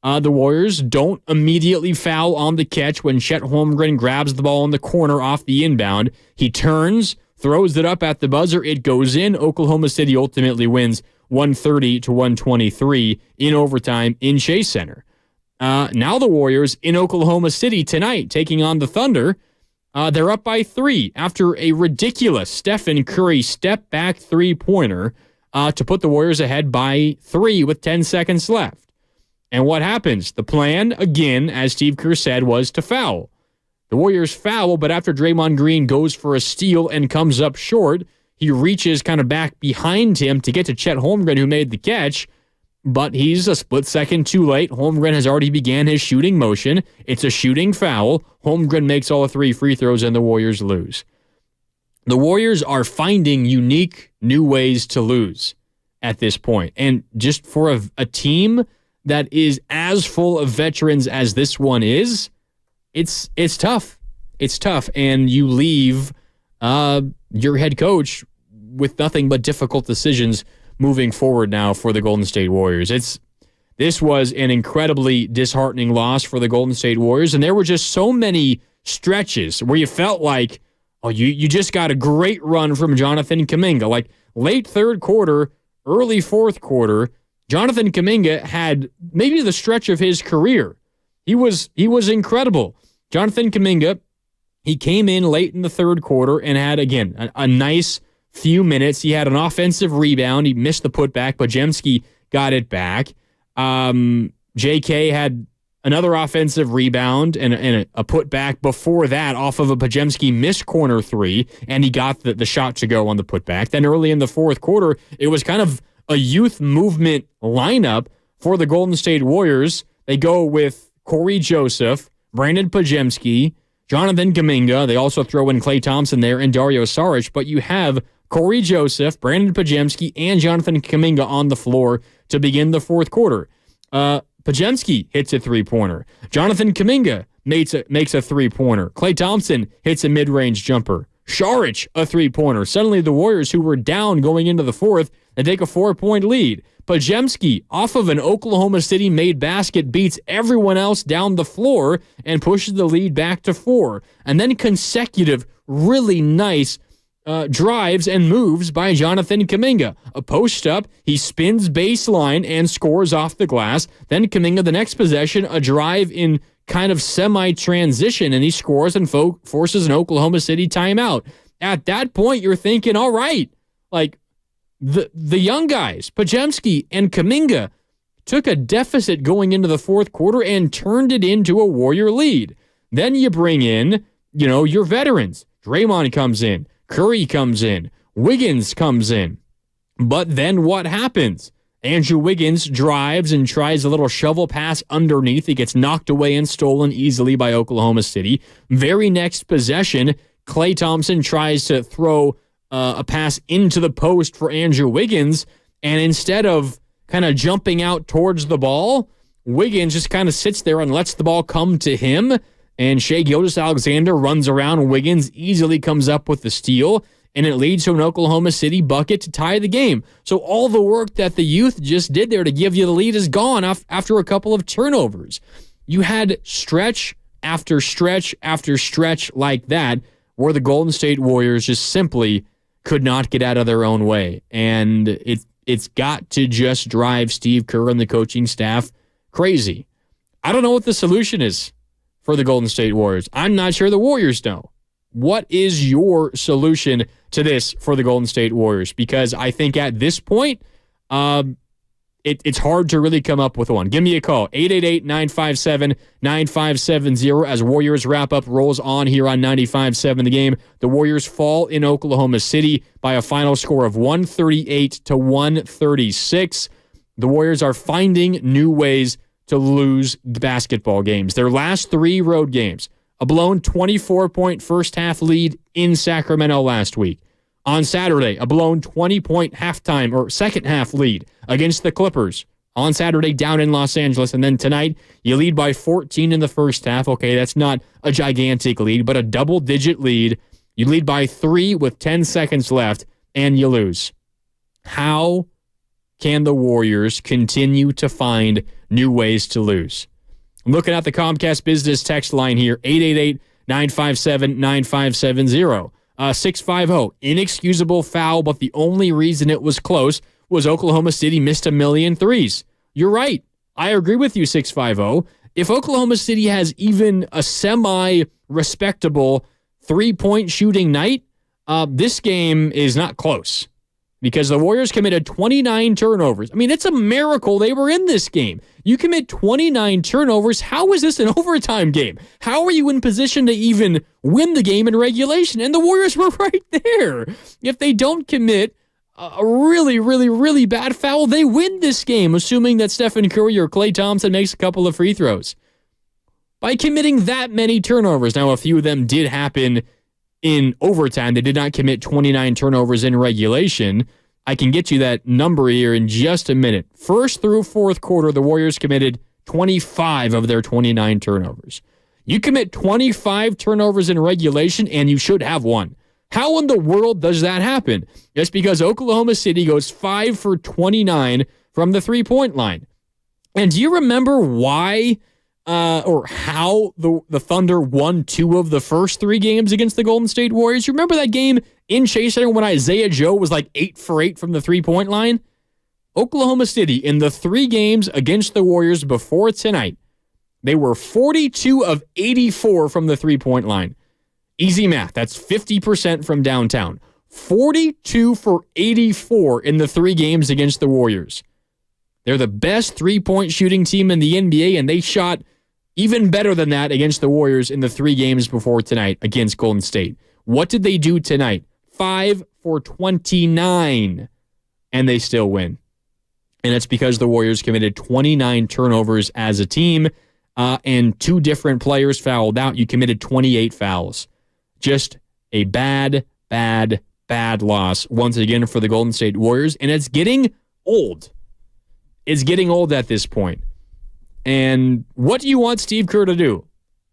The Warriors don't immediately foul on the catch when Chet Holmgren grabs the ball in the corner off the inbound. He turns, throws it up at the buzzer. It goes in. Oklahoma City ultimately wins 130-123 in overtime in Chase Center. Now the Warriors in Oklahoma City tonight taking on the Thunder. They're up by 3 after a ridiculous Stephen Curry step-back three-pointer to put the Warriors ahead by 3 with 10 seconds left. And what happens? The plan, again, as Steve Kerr said, was to foul. The Warriors foul, but after Draymond Green goes for a steal and comes up short, he reaches kind of back behind him to get to Chet Holmgren, who made the catch. But he's a split second too late. Holmgren has already began his shooting motion. It's a shooting foul. Holmgren makes all 3 free throws, and the Warriors lose. The Warriors are finding unique new ways to lose at this point. And just for a team that is as full of veterans as this one is, it's tough. It's tough. And you leave your head coach with nothing but difficult decisions moving forward now for the Golden State Warriors. This was an incredibly disheartening loss for the Golden State Warriors, and there were just so many stretches where you felt like, oh, you just got a great run from Jonathan Kuminga. Like late third quarter, early fourth quarter, Jonathan Kuminga had maybe the stretch of his career. He was incredible. Jonathan Kuminga, he came in late in the third quarter and had, again, a nice few minutes. He had an offensive rebound. He missed the putback, but Podziemski got it back. JK had another offensive rebound and a putback before that off of a Podziemski missed corner three, and he got the shot to go on the putback. Then early in the fourth quarter, it was kind of a youth movement lineup for the Golden State Warriors. They go with Corey Joseph, Brandon Podziemski, Jonathan Kuminga. They also throw in Klay Thompson there and Dario Saric, but you have Corey Joseph, Brandon Podziemski, and Jonathan Kuminga on the floor to begin the fourth quarter. Podziemski hits a three-pointer. Jonathan Kuminga makes a three-pointer. Klay Thompson hits a mid-range jumper. Saric, a three-pointer. Suddenly the Warriors, who were down going into the fourth, they take a 4-point lead. Podziemski, off of an Oklahoma City-made basket, beats everyone else down the floor and pushes the lead back to 4. And then consecutive, really nice drives and moves by Jonathan Kuminga. A post up, he spins baseline and scores off the glass. Then Kuminga, the next possession, a drive in kind of semi-transition, and he scores and forces an Oklahoma City timeout. At that point, you're thinking, all right, like the young guys, Podziemski and Kuminga, took a deficit going into the fourth quarter and turned it into a Warrior lead. Then you bring in, your veterans. Draymond comes in. Curry comes in. Wiggins comes in. But then what happens? Andrew Wiggins drives and tries a little shovel pass underneath. It gets knocked away and stolen easily by Oklahoma City. Very next possession, Klay Thompson tries to throw a pass into the post for Andrew Wiggins, and instead of kind of jumping out towards the ball, Wiggins just kind of sits there and lets the ball come to him, and Shai Gilgeous-Alexander runs around. Wiggins easily comes up with the steal, and it leads to an Oklahoma City bucket to tie the game. So all the work that the youth just did there to give you the lead is gone after a couple of turnovers. You had stretch after stretch after stretch like that where the Golden State Warriors just simply could not get out of their own way. And it's got to just drive Steve Kerr and the coaching staff crazy. I don't know what the solution is for the Golden State Warriors. I'm not sure the Warriors know. What is your solution to this for the Golden State Warriors? Because I think at this point, it's hard to really come up with one. Give me a call, 888-957-9570 as Warriors wrap-up rolls on here on 95.7 The Game. The Warriors fall in Oklahoma City by a final score of 138-136. The Warriors are finding new ways to lose basketball games. Their last 3 road games, a blown 24-point first-half lead in Sacramento last week. On Saturday, a blown 20-point halftime or second-half lead against the Clippers. On Saturday, down in Los Angeles. And then tonight, you lead by 14 in the first half. Okay, that's not a gigantic lead, but a double-digit lead. You lead by 3 with 10 seconds left, and you lose. How can the Warriors continue to find new ways to lose? I'm looking at the Comcast Business text line here, 888-957-9570. 650, inexcusable foul, but the only reason it was close was Oklahoma City missed a million threes. You're right. I agree with you, 650. If Oklahoma City has even a semi-respectable three-point shooting night, this game is not close because the Warriors committed 29 turnovers. I mean, it's a miracle they were in this game. You commit 29 turnovers. How is this an overtime game? How are you in position to even win the game in regulation? And the Warriors were right there. If they don't commit a really, really, really bad foul, they win this game, assuming that Stephen Curry or Klay Thompson makes a couple of free throws. By committing that many turnovers, now a few of them did happen in overtime. They did not commit 29 turnovers in regulation. I can get you that number here in just a minute. First through fourth quarter, the Warriors committed 25 of their 29 turnovers. You commit 25 turnovers in regulation, and you should have one. How in the world does that happen? It's because Oklahoma City goes 5 for 29 from the three-point line. And do you remember why or how the Thunder won 2 of the first 3 games against the Golden State Warriors? You remember that game in Chase Center when Isaiah Joe was like 8 for 8 from the three-point line? Oklahoma City, in the 3 games against the Warriors before tonight, they were 42 of 84 from the three-point line. Easy math, that's 50% from downtown. 42 for 84 in the 3 games against the Warriors. They're the best three-point shooting team in the NBA, and they shot even better than that against the Warriors in the 3 games before tonight against Golden State. What did they do tonight? 5 for 29, and they still win. And it's because the Warriors committed 29 turnovers as a team, and 2 different players fouled out. You committed 28 fouls. Just a bad loss once again for the Golden State Warriors, and it's getting old. It's getting old at this point. And what do you want Steve Kerr to do?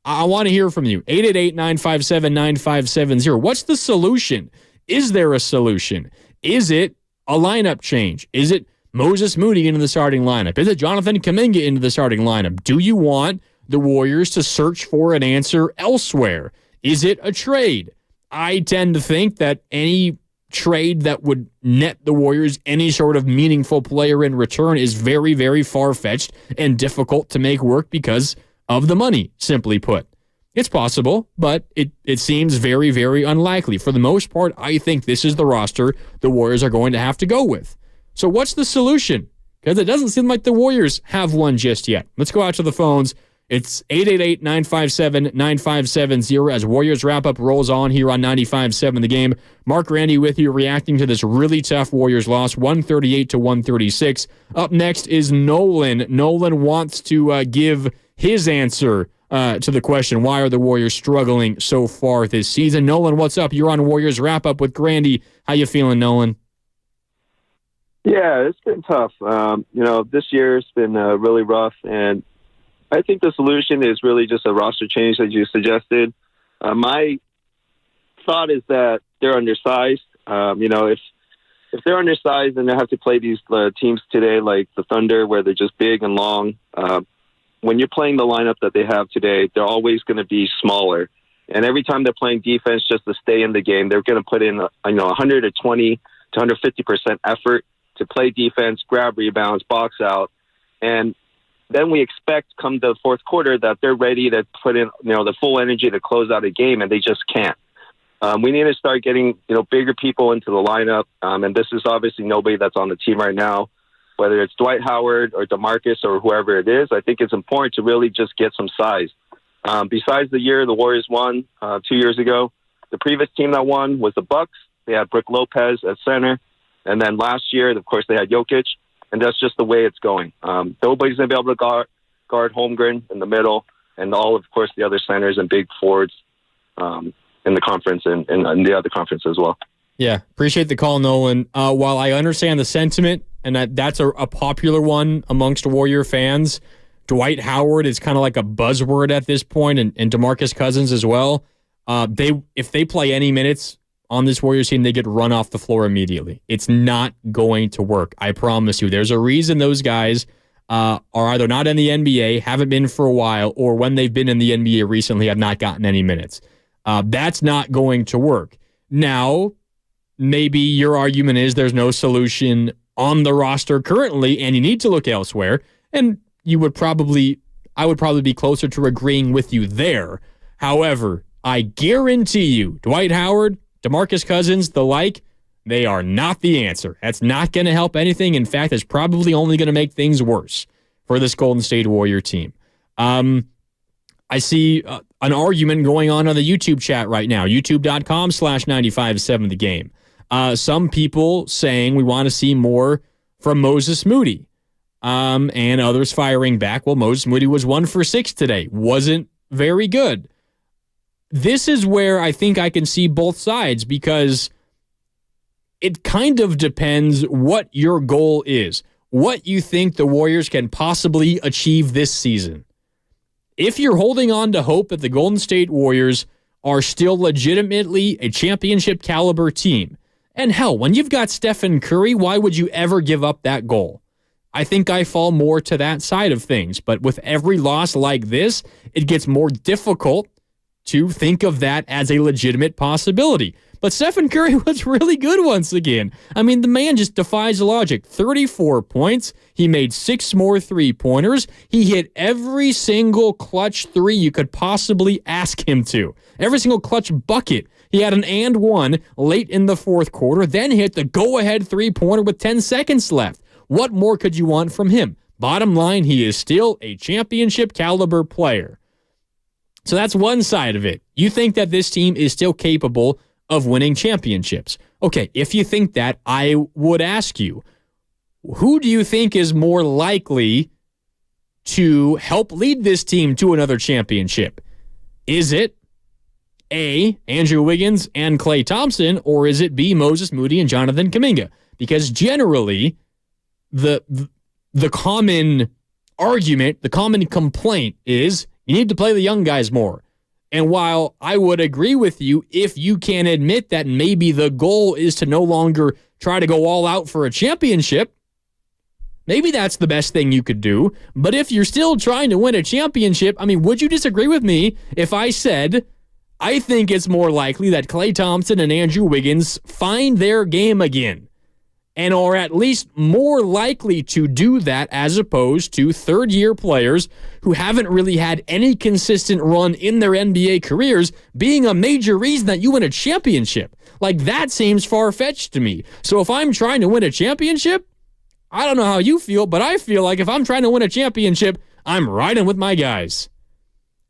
I want to hear from you. 888-957-9570. What's the solution? Is there a solution? Is it a lineup change? Is it Moses Moody into the starting lineup? Is it Jonathan Kuminga into the starting lineup? Do you want the Warriors to search for an answer elsewhere? Is it a trade? I tend to think that any trade that would net the Warriors any sort of meaningful player in return is very, very far-fetched and difficult to make work because of the money, simply put. It's possible, but it seems very, very unlikely. For the most part, I think this is the roster the Warriors are going to have to go with. So what's the solution? Because it doesn't seem like the Warriors have one just yet. Let's go out to the phones. It's 888-957-9570 as Warriors wrap-up rolls on here on 95.7 The Game. Mark Randy with you, reacting to this really tough Warriors loss, 138-136. Up next is Nolan. Nolan wants to give his answer to the question, why are the Warriors struggling so far this season? Nolan, what's up? You're on Warriors wrap-up with Grandy. How you feeling, Nolan? Yeah, it's been tough. This year's been really rough, and I think the solution is really just a roster change that you suggested. My thought is that they're undersized. If they're undersized, then they have to play these teams today like the Thunder, where they're just big and long. When you're playing the lineup that they have today, they're always going to be smaller. And every time they're playing defense just to stay in the game, they're going to put in 120 to 150% effort to play defense, grab rebounds, box out, and then we expect come the fourth quarter that they're ready to put in, the full energy to close out a game, and they just can't. We need to start getting, bigger people into the lineup, and this is obviously nobody that's on the team right now, whether it's Dwight Howard or DeMarcus or whoever it is. I think it's important to really just get some size. Besides the year the Warriors won 2 years ago, the previous team that won was the Bucks. They had Brook Lopez at center, and then last year, of course, they had Jokic. And that's just the way it's going. Nobody's going to be able to guard Holmgren in the middle, and all, of course, the other centers and big forwards in the conference and the other conference as well. Yeah, appreciate the call, Nolan. While I understand the sentiment, and that's a popular one amongst Warrior fans, Dwight Howard is kind of like a buzzword at this point, and DeMarcus Cousins as well. If they play any minutes on this Warriors team, they get run off the floor immediately. It's not going to work. I promise you. There's a reason those guys are either not in the NBA, haven't been for a while, or when they've been in the NBA recently have not gotten any minutes. That's not going to work. Now, maybe your argument is there's no solution on the roster currently, and you need to look elsewhere. And I would probably be closer to agreeing with you there. However, I guarantee you, Dwight Howard, DeMarcus Cousins, the like, they are not the answer. That's not going to help anything. In fact, it's probably only going to make things worse for this Golden State Warrior team. I see an argument going on the YouTube chat right now, youtube.com/957 The Game. Some people saying we want to see more from Moses Moody, and others firing back. Well, Moses Moody was 1 for 6 today. Wasn't very good. This is where I think I can see both sides, because it kind of depends what your goal is, what you think the Warriors can possibly achieve this season. If you're holding on to hope that the Golden State Warriors are still legitimately a championship caliber team, and hell, when you've got Stephen Curry, why would you ever give up that goal? I think I fall more to that side of things. But with every loss like this, it gets more difficult to think of that as a legitimate possibility. But Stephen Curry was really good once again. I mean, the man just defies logic. 34 points. He made 6 more three-pointers. He hit every single clutch three you could possibly ask him to. Every single clutch bucket. He had an and one late in the fourth quarter, then hit the go-ahead three-pointer with 10 seconds left. What more could you want from him? Bottom line, he is still a championship caliber player. So that's one side of it. You think that this team is still capable of winning championships. Okay, if you think that, I would ask you, who do you think is more likely to help lead this team to another championship? Is it A, Andrew Wiggins and Klay Thompson, or is it B, Moses Moody and Jonathan Kuminga? Because generally, the common argument, the common complaint is you need to play the young guys more. And while I would agree with you if you can admit that maybe the goal is to no longer try to go all out for a championship, maybe that's the best thing you could do. But if you're still trying to win a championship, I mean, would you disagree with me if I said I think it's more likely that Klay Thompson and Andrew Wiggins find their game again and are at least more likely to do that as opposed to third-year players who haven't really had any consistent run in their NBA careers being a major reason that you win a championship? Like, that seems far-fetched to me. So if I'm trying to win a championship, I don't know how you feel, but I feel like if I'm trying to win a championship, I'm riding with my guys.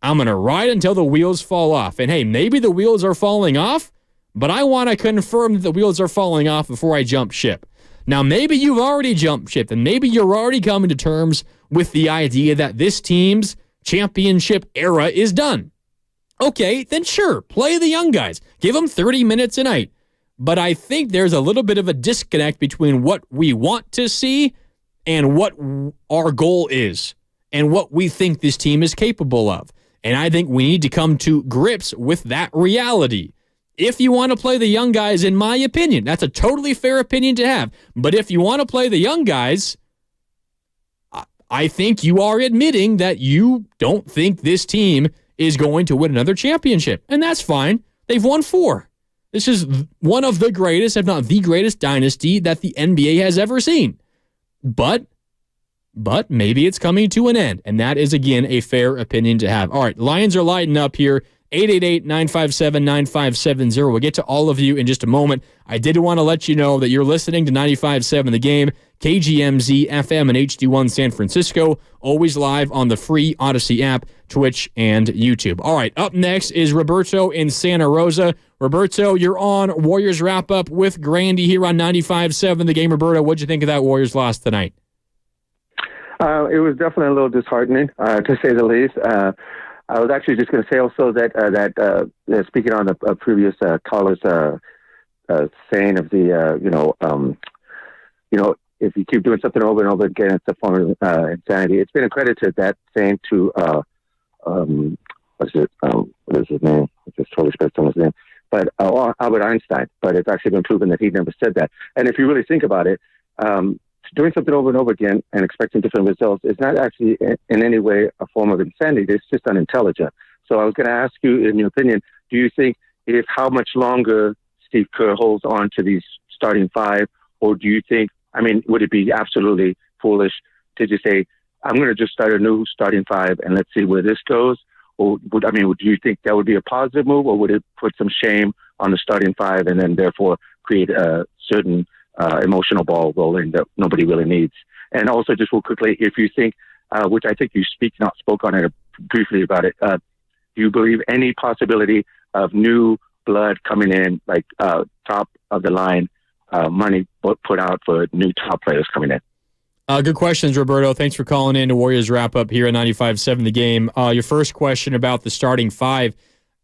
I'm going to ride until the wheels fall off. And hey, maybe the wheels are falling off, but I want to confirm that the wheels are falling off before I jump ship. Now, maybe you've already jumped ship, and maybe you're already coming to terms with the idea that this team's championship era is done. Okay, then sure, play the young guys. Give them 30 minutes a night. But I think there's a little bit of a disconnect between what we want to see and what our goal is and what we think this team is capable of. And I think we need to come to grips with that reality. If you want to play the young guys, in my opinion, that's a totally fair opinion to have. But if you want to play the young guys, I think you are admitting that you don't think this team is going to win another championship. And that's fine. They've won 4. This is one of the greatest, if not the greatest dynasty that the NBA has ever seen. But maybe it's coming to an end. And that is, again, a fair opinion to have. All right, Lions are lighting up here. 888-957-9570. We'll get to all of you in just a moment. I did want to let you know that you're listening to 95.7 The Game, KGMZ FM and HD1 San Francisco, always live on the free Odyssey app, Twitch, and YouTube. All right, up next is Roberto in Santa Rosa. Roberto, you're on Warriors Wrap-Up with Grandy here on 95.7 The Game. Roberto, what'd you think of that Warriors loss tonight? It was definitely a little disheartening, to say the least. I was actually just going to say also that speaking on the previous caller's saying of the if you keep doing something over and over again, it's a form of insanity. It's been a credit to that saying to what is his name? I just totally spaced on his name. But Albert Einstein. But it's actually been proven that he never said that. And if you really think about it, doing something over and over again and expecting different results is not actually in any way a form of insanity. It's just unintelligent. So I was going to ask you, in your opinion, do you think how much longer Steve Kerr holds on to these starting 5, or do you think, would it be absolutely foolish to just say, I'm going to just start a new starting 5 and let's see where this goes? Or do you think that would be a positive move, or would it put some shame on the starting 5 and then therefore create a certain emotional ball rolling that nobody really needs? And also, just real quickly, if you think, which I think you spoke on it briefly about it, do you believe any possibility of new blood coming in, like top of the line money put out for new top players coming in? Good questions, Roberto. Thanks for calling in to Warriors Wrap-Up here at 95.7 The Game. Your first question about the starting 5.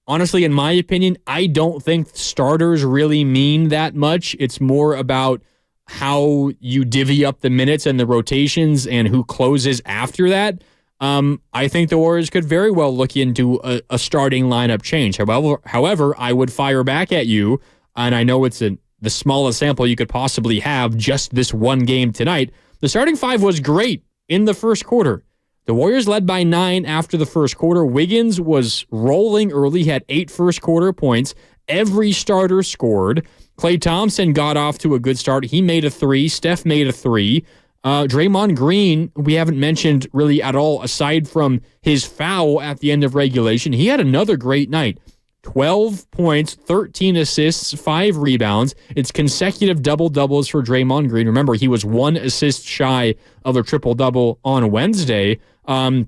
Honestly, in my opinion, I don't think starters really mean that much. It's more about how you divvy up the minutes and the rotations and who closes after that. I think the Warriors could very well look into a starting lineup change. However, I would fire back at you, and I know it's the smallest sample you could possibly have just this one game tonight. The starting five was great in the first quarter. The Warriors led by 9 after the first quarter. Wiggins was rolling early, had 8 first quarter points. Every starter scored. Klay Thompson got off to a good start. He made a 3. Steph made a 3. Draymond Green, we haven't mentioned really at all, aside from his foul at the end of regulation. He had another great night. 12 points, 13 assists, 5 rebounds. It's consecutive double-doubles for Draymond Green. Remember, he was 1 assist shy of a triple-double on Wednesday. So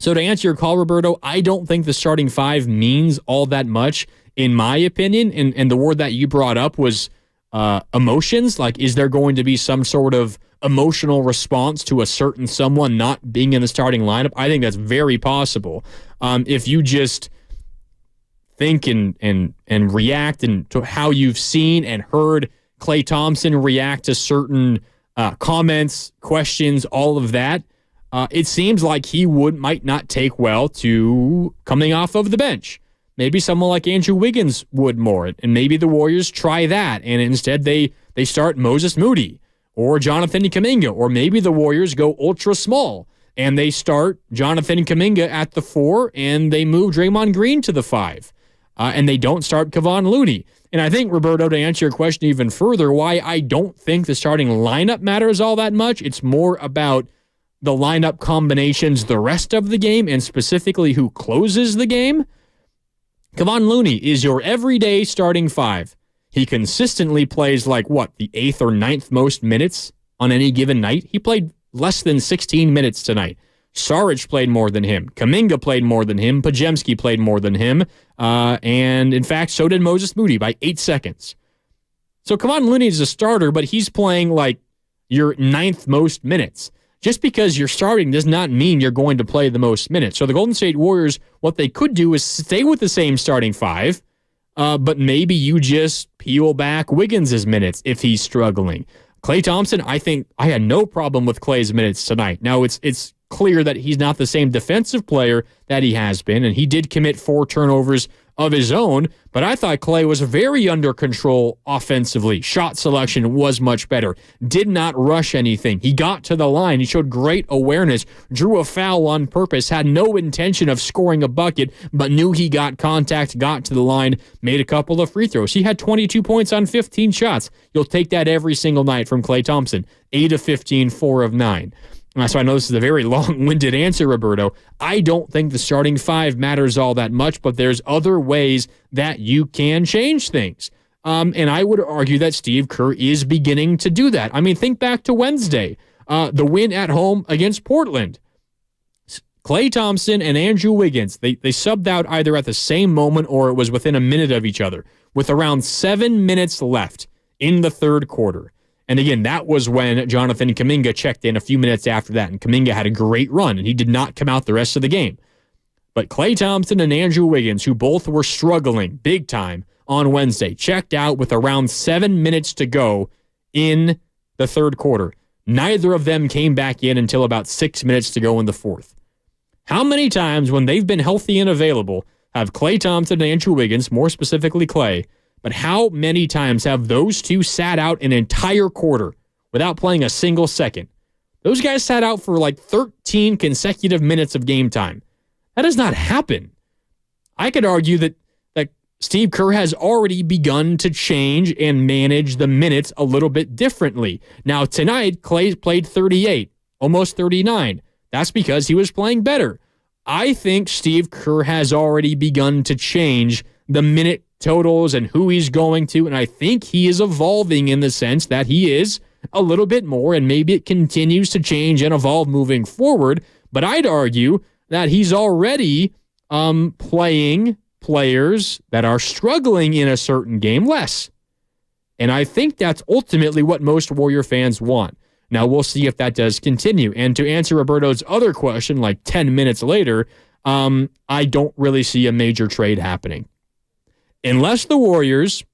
to answer your call, Roberto, I don't think the starting five means all that much, in my opinion. And the word that you brought up was emotions. Like, is there going to be some sort of emotional response to a certain someone not being in the starting lineup? I think that's very possible. If you just think and react and to how you've seen and heard Klay Thompson react to certain comments, questions, all of that, it seems like he might not take well to coming off of the bench. Maybe someone like Andrew Wiggins would more, and maybe the Warriors try that, and instead they start Moses Moody or Jonathan Kuminga, or maybe the Warriors go ultra small and they start Jonathan Kuminga at the 4 and they move Draymond Green to the 5. And they don't start Kevon Looney. And I think, Roberto, to answer your question even further, why I don't think the starting lineup matters all that much, it's more about the lineup combinations the rest of the game, and specifically who closes the game. Kevon Looney is your everyday starting 5. He consistently plays like, the 8th or 9th most minutes on any given night. He played less than 16 minutes tonight. Saric played more than him. Kuminga played more than him. Podziemski played more than him. And, in fact, so did Moses Moody by 8 seconds. So Kevon Looney is a starter, but he's playing like your 9th most minutes. Just because you're starting does not mean you're going to play the most minutes. So the Golden State Warriors, what they could do is stay with the same starting 5, but maybe you just peel back Wiggins' minutes if he's struggling. Klay Thompson, I think I had no problem with Klay's minutes tonight. Now, it's clear that he's not the same defensive player that he has been, and he did commit 4 turnovers of his own, but I thought Klay was very under control offensively. Shot selection was much better. Did not rush anything. He got to the line. He showed great awareness, drew a foul on purpose, had no intention of scoring a bucket, but knew he got contact, got to the line, made a couple of free throws. He had 22 points on 15 shots. You'll take that every single night from Klay Thompson. 8 of 15, 4 of 9. So I know this is a very long-winded answer, Roberto. I don't think the starting 5 matters all that much, but there's other ways that you can change things. And I would argue that Steve Kerr is beginning to do that. I mean, think back to Wednesday, the win at home against Portland. Klay Thompson and Andrew Wiggins, they subbed out either at the same moment or it was within a minute of each other, with around 7 minutes left in the third quarter. And again, that was when Jonathan Kuminga checked in a few minutes after that, and Kuminga had a great run, and he did not come out the rest of the game. But Klay Thompson and Andrew Wiggins, who both were struggling big time on Wednesday, checked out with around 7 minutes to go in the third quarter. Neither of them came back in until about 6 minutes to go in the fourth. How many times when they've been healthy and available have Klay Thompson and Andrew Wiggins, more specifically Klay, but how many times have those two sat out an entire quarter without playing a single second? Those guys sat out for like 13 consecutive minutes of game time. That does not happen. I could argue that Steve Kerr has already begun to change and manage the minutes a little bit differently. Now, tonight, Klay played 38, almost 39. That's because he was playing better. I think Steve Kerr has already begun to change the minute totals and who he's going to, and I think he is evolving in the sense that he is a little bit more, and maybe it continues to change and evolve moving forward, but I'd argue that he's already playing players that are struggling in a certain game less. And I think that's ultimately what most Warrior fans want. Now, we'll see if that does continue. And to answer Roberto's other question, like 10 minutes later, I don't really see a major trade happening. Unless the Warriors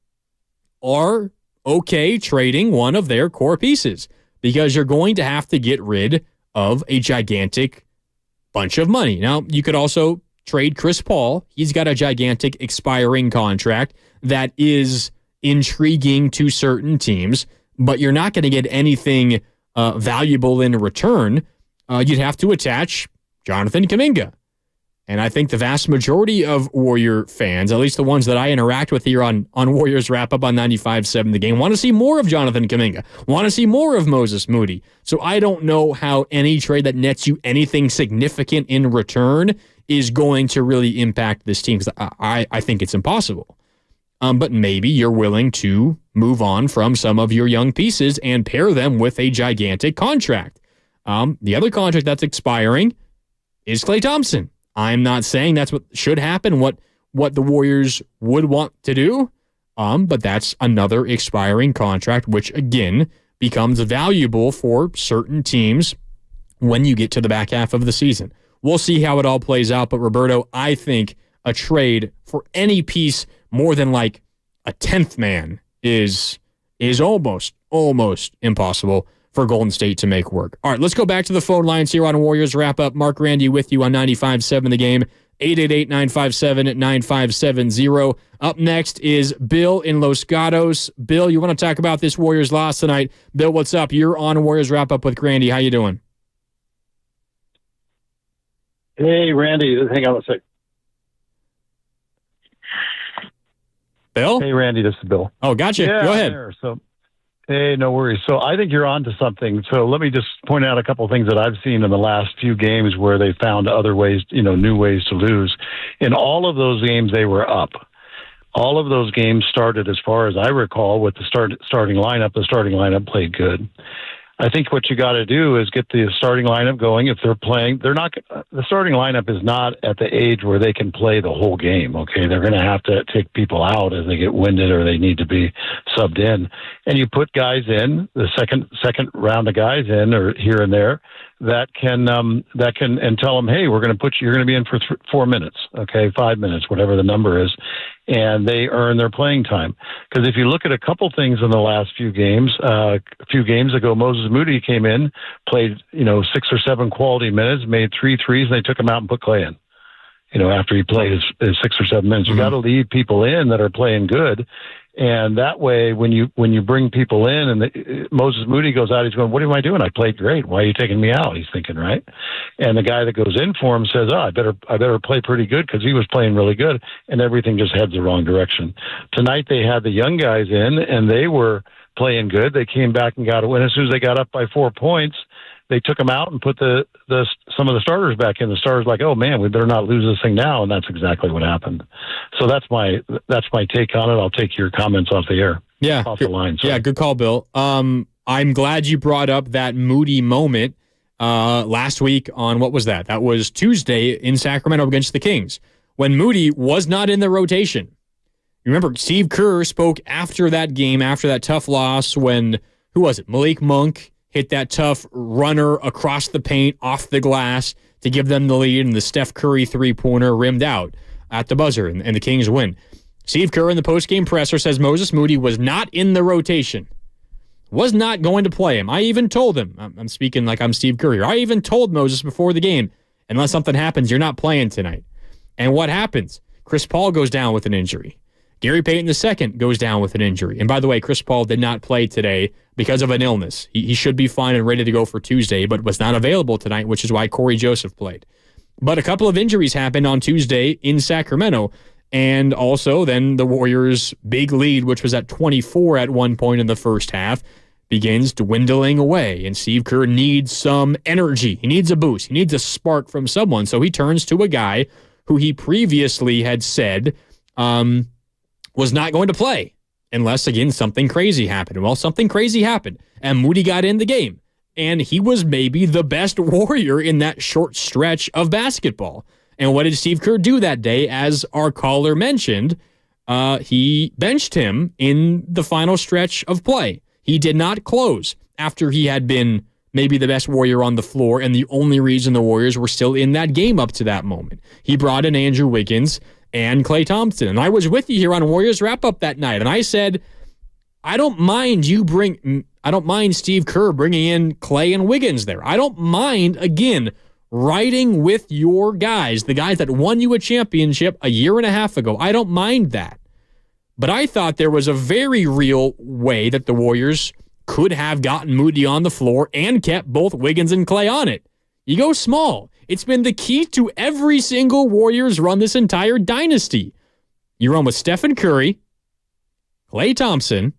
are okay trading one of their core pieces, because you're going to have to get rid of a gigantic bunch of money. Now, you could also trade Chris Paul. He's got a gigantic expiring contract that is intriguing to certain teams, but you're not going to get anything valuable in return, you'd have to attach Jonathan Kuminga. And I think the vast majority of Warrior fans, at least the ones that I interact with here on Warriors Wrap-Up on 95.7 The Game, want to see more of Jonathan Kuminga, want to see more of Moses Moody. So I don't know how any trade that nets you anything significant in return is going to really impact this team, because I think it's impossible. But maybe you're willing to move on from some of your young pieces and pair them with a gigantic contract. The other contract that's expiring is Klay Thompson. I'm not saying that's what should happen, what the Warriors would want to do, but that's another expiring contract, which, again, becomes valuable for certain teams when you get to the back half of the season. We'll see how it all plays out, but Roberto, I think a trade for any piece more than like a 10th man is almost impossible for Golden State to make work. All right, let's go back to the phone lines here on Warriors Wrap-Up. Mark Randy with you on 95.7 The Game, 888-957-9570. Up next is Bill in Los Gatos. Bill, you want to talk about this Warriors loss tonight? Bill, what's up? You're on Warriors Wrap-Up with Randy. How you doing? Hey, Randy, hang on a sec. Bill? Hey, Randy, this is Bill. Oh, gotcha. Yeah, go ahead. Hey, no worries. So I think you're on to something. So let me just point out a couple of things that I've seen in the last few games where they found other ways, new ways to lose. In all of those games, they were up. All of those games started, as far as I recall, with the starting lineup. The starting lineup played good. I think what you got to do is get the starting lineup going. If they're playing, the starting lineup is not at the age where they can play the whole game. Okay. They're going to have to take people out as they get winded or they need to be subbed in. And you put guys in, the second round of guys in, or here and there, that can and tell them, hey, you're going to be in for 4 minutes. Okay. 5 minutes, whatever the number is. And they earn their playing time. Because if you look at a couple things in the last few games, a few games ago, Moses Moody came in, played 6 or 7 quality minutes, made 3 threes, and they took him out and put Klay in. After he played his 6 or 7 minutes, you got to leave people in that are playing good, and that way, when you bring people in, and Moses Moody goes out, he's going, "What am I doing? I played great. Why are you taking me out?" He's thinking, right? And the guy that goes in for him says, I better play pretty good, because he was playing really good, and everything just heads the wrong direction. Tonight they had the young guys in, and they were playing good. They came back and got a win. As soon as they got up by 4 points, they took them out and put some of the starters back in. The starters like, oh man, we better not lose this thing now, and that's exactly what happened. So that's my take on it. I'll take your comments off the air. Yeah, off the line. Yeah, good call, Bill. I'm glad you brought up that Moody moment last week on, what was that? That was Tuesday in Sacramento against the Kings, when Moody was not in the rotation. You remember Steve Kerr spoke after that game, after that tough loss, when, who was it? Malik Monk hit that tough runner across the paint, off the glass, to give them the lead, and the Steph Curry three-pointer rimmed out at the buzzer, and the Kings win. Steve Kerr in the postgame presser says Moses Moody was not in the rotation, was not going to play him. I even told him, I'm speaking like I'm Steve Kerr here, I even told Moses before the game, unless something happens, you're not playing tonight. And what happens? Chris Paul goes down with an injury. Gary Payton II goes down with an injury. And by the way, Chris Paul did not play today because of an illness. He should be fine and ready to go for Tuesday, but was not available tonight, which is why Corey Joseph played. But a couple of injuries happened on Tuesday in Sacramento, and also then the Warriors' big lead, which was at 24 at one point in the first half, begins dwindling away, and Steve Kerr needs some energy. He needs a boost. He needs a spark from someone, so he turns to a guy who he previously had said was not going to play unless, again, something crazy happened. Well, something crazy happened, and Moody got in the game, and he was maybe the best Warrior in that short stretch of basketball. And what did Steve Kerr do that day? As our caller mentioned, he benched him in the final stretch of play. He did not close after he had been maybe the best Warrior on the floor, and the only reason the Warriors were still in that game up to that moment. He brought in Andrew Wiggins and Klay Thompson. And I was with you here on Warriors Wrap-Up that night, and I said, I don't mind Steve Kerr bringing in Klay and Wiggins there. I don't mind, again, riding with your guys, the guys that won you a championship a year and a half ago. I don't mind that. But I thought there was a very real way that the Warriors could have gotten Moody on the floor and kept both Wiggins and Clay on it. You go small. It's been the key to every single Warriors run this entire dynasty. You run with Stephen Curry, Klay Thompson,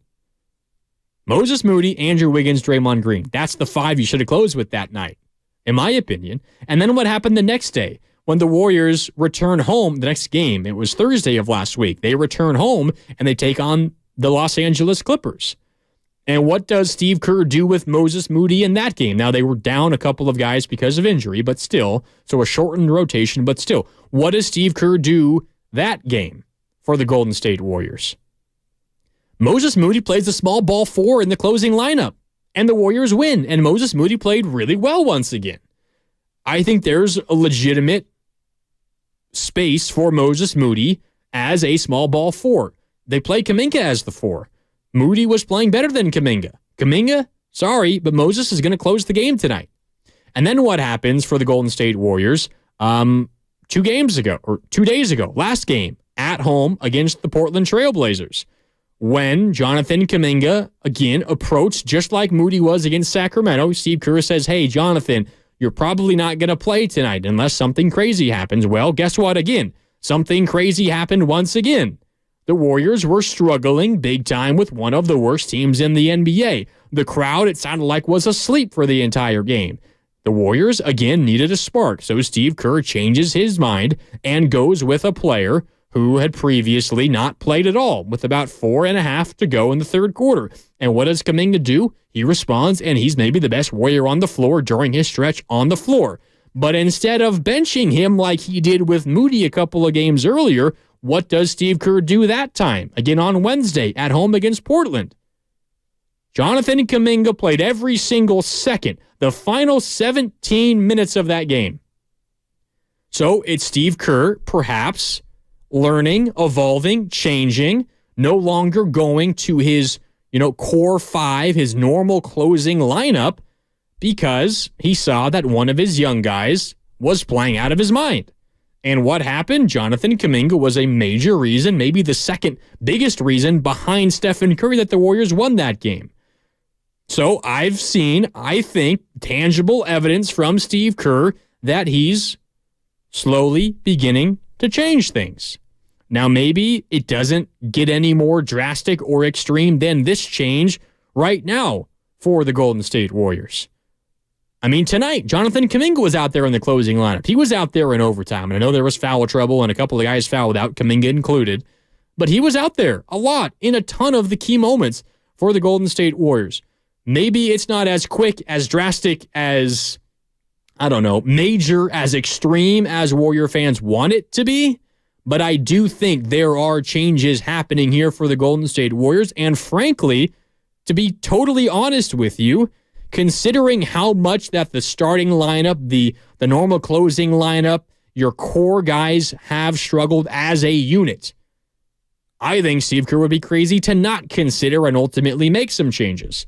Moses Moody, Andrew Wiggins, Draymond Green. That's the 5 you should have closed with that night, in my opinion. And then what happened the next day? When the Warriors return home, the next game, it was Thursday of last week, they return home and they take on the Los Angeles Clippers. And what does Steve Kerr do with Moses Moody in that game? Now, they were down a couple of guys because of injury, but still, so a shortened rotation, but still. What does Steve Kerr do that game for the Golden State Warriors? Moses Moody plays the small ball 4 in the closing lineup, and the Warriors win, and Moses Moody played really well once again. I think there's a legitimate space for Moses Moody as a small ball 4. They play Kuminga as the 4. Moody was playing better than Kuminga. Kuminga, sorry, but Moses is going to close the game tonight. And then what happens for the Golden State Warriors? 2 days ago, last game, at home against the Portland Trailblazers, when Jonathan Kuminga, again, approached just like Moody was against Sacramento. Steve Kerr says, hey, Jonathan, you're probably not going to play tonight unless something crazy happens. Well, guess what? Again, something crazy happened once again. The Warriors were struggling big time with one of the worst teams in the NBA. The crowd, it sounded like, was asleep for the entire game. The Warriors, again, needed a spark, so Steve Kerr changes his mind and goes with a player who had previously not played at all, with about 4.5 to go in the third quarter. And what does Kuminga do? He responds, and he's maybe the best Warrior on the floor during his stretch on the floor. But instead of benching him like he did with Moody a couple of games earlier, what does Steve Kerr do that time? Again on Wednesday, at home against Portland. Jonathan Kuminga played every single second, the final 17 minutes of that game. So it's Steve Kerr, perhaps, learning, evolving, changing, no longer going to his, core 5, his normal closing lineup, because he saw that one of his young guys was playing out of his mind. And what happened? Jonathan Kuminga was a major reason, maybe the second biggest reason behind Stephen Curry that the Warriors won that game. So I've seen, I think, tangible evidence from Steve Kerr that he's slowly beginning to change things. Now, maybe it doesn't get any more drastic or extreme than this change right now for the Golden State Warriors. I mean, tonight, Jonathan Kuminga was out there in the closing lineup. He was out there in overtime, and I know there was foul trouble, and a couple of guys fouled out, Kuminga included, but he was out there a lot in a ton of the key moments for the Golden State Warriors. Maybe it's not as quick, as drastic, as, major, as extreme as Warrior fans want it to be, but I do think there are changes happening here for the Golden State Warriors, and frankly, to be totally honest with you, considering how much that the starting lineup, the normal closing lineup, your core guys have struggled as a unit, I think Steve Kerr would be crazy to not consider and ultimately make some changes.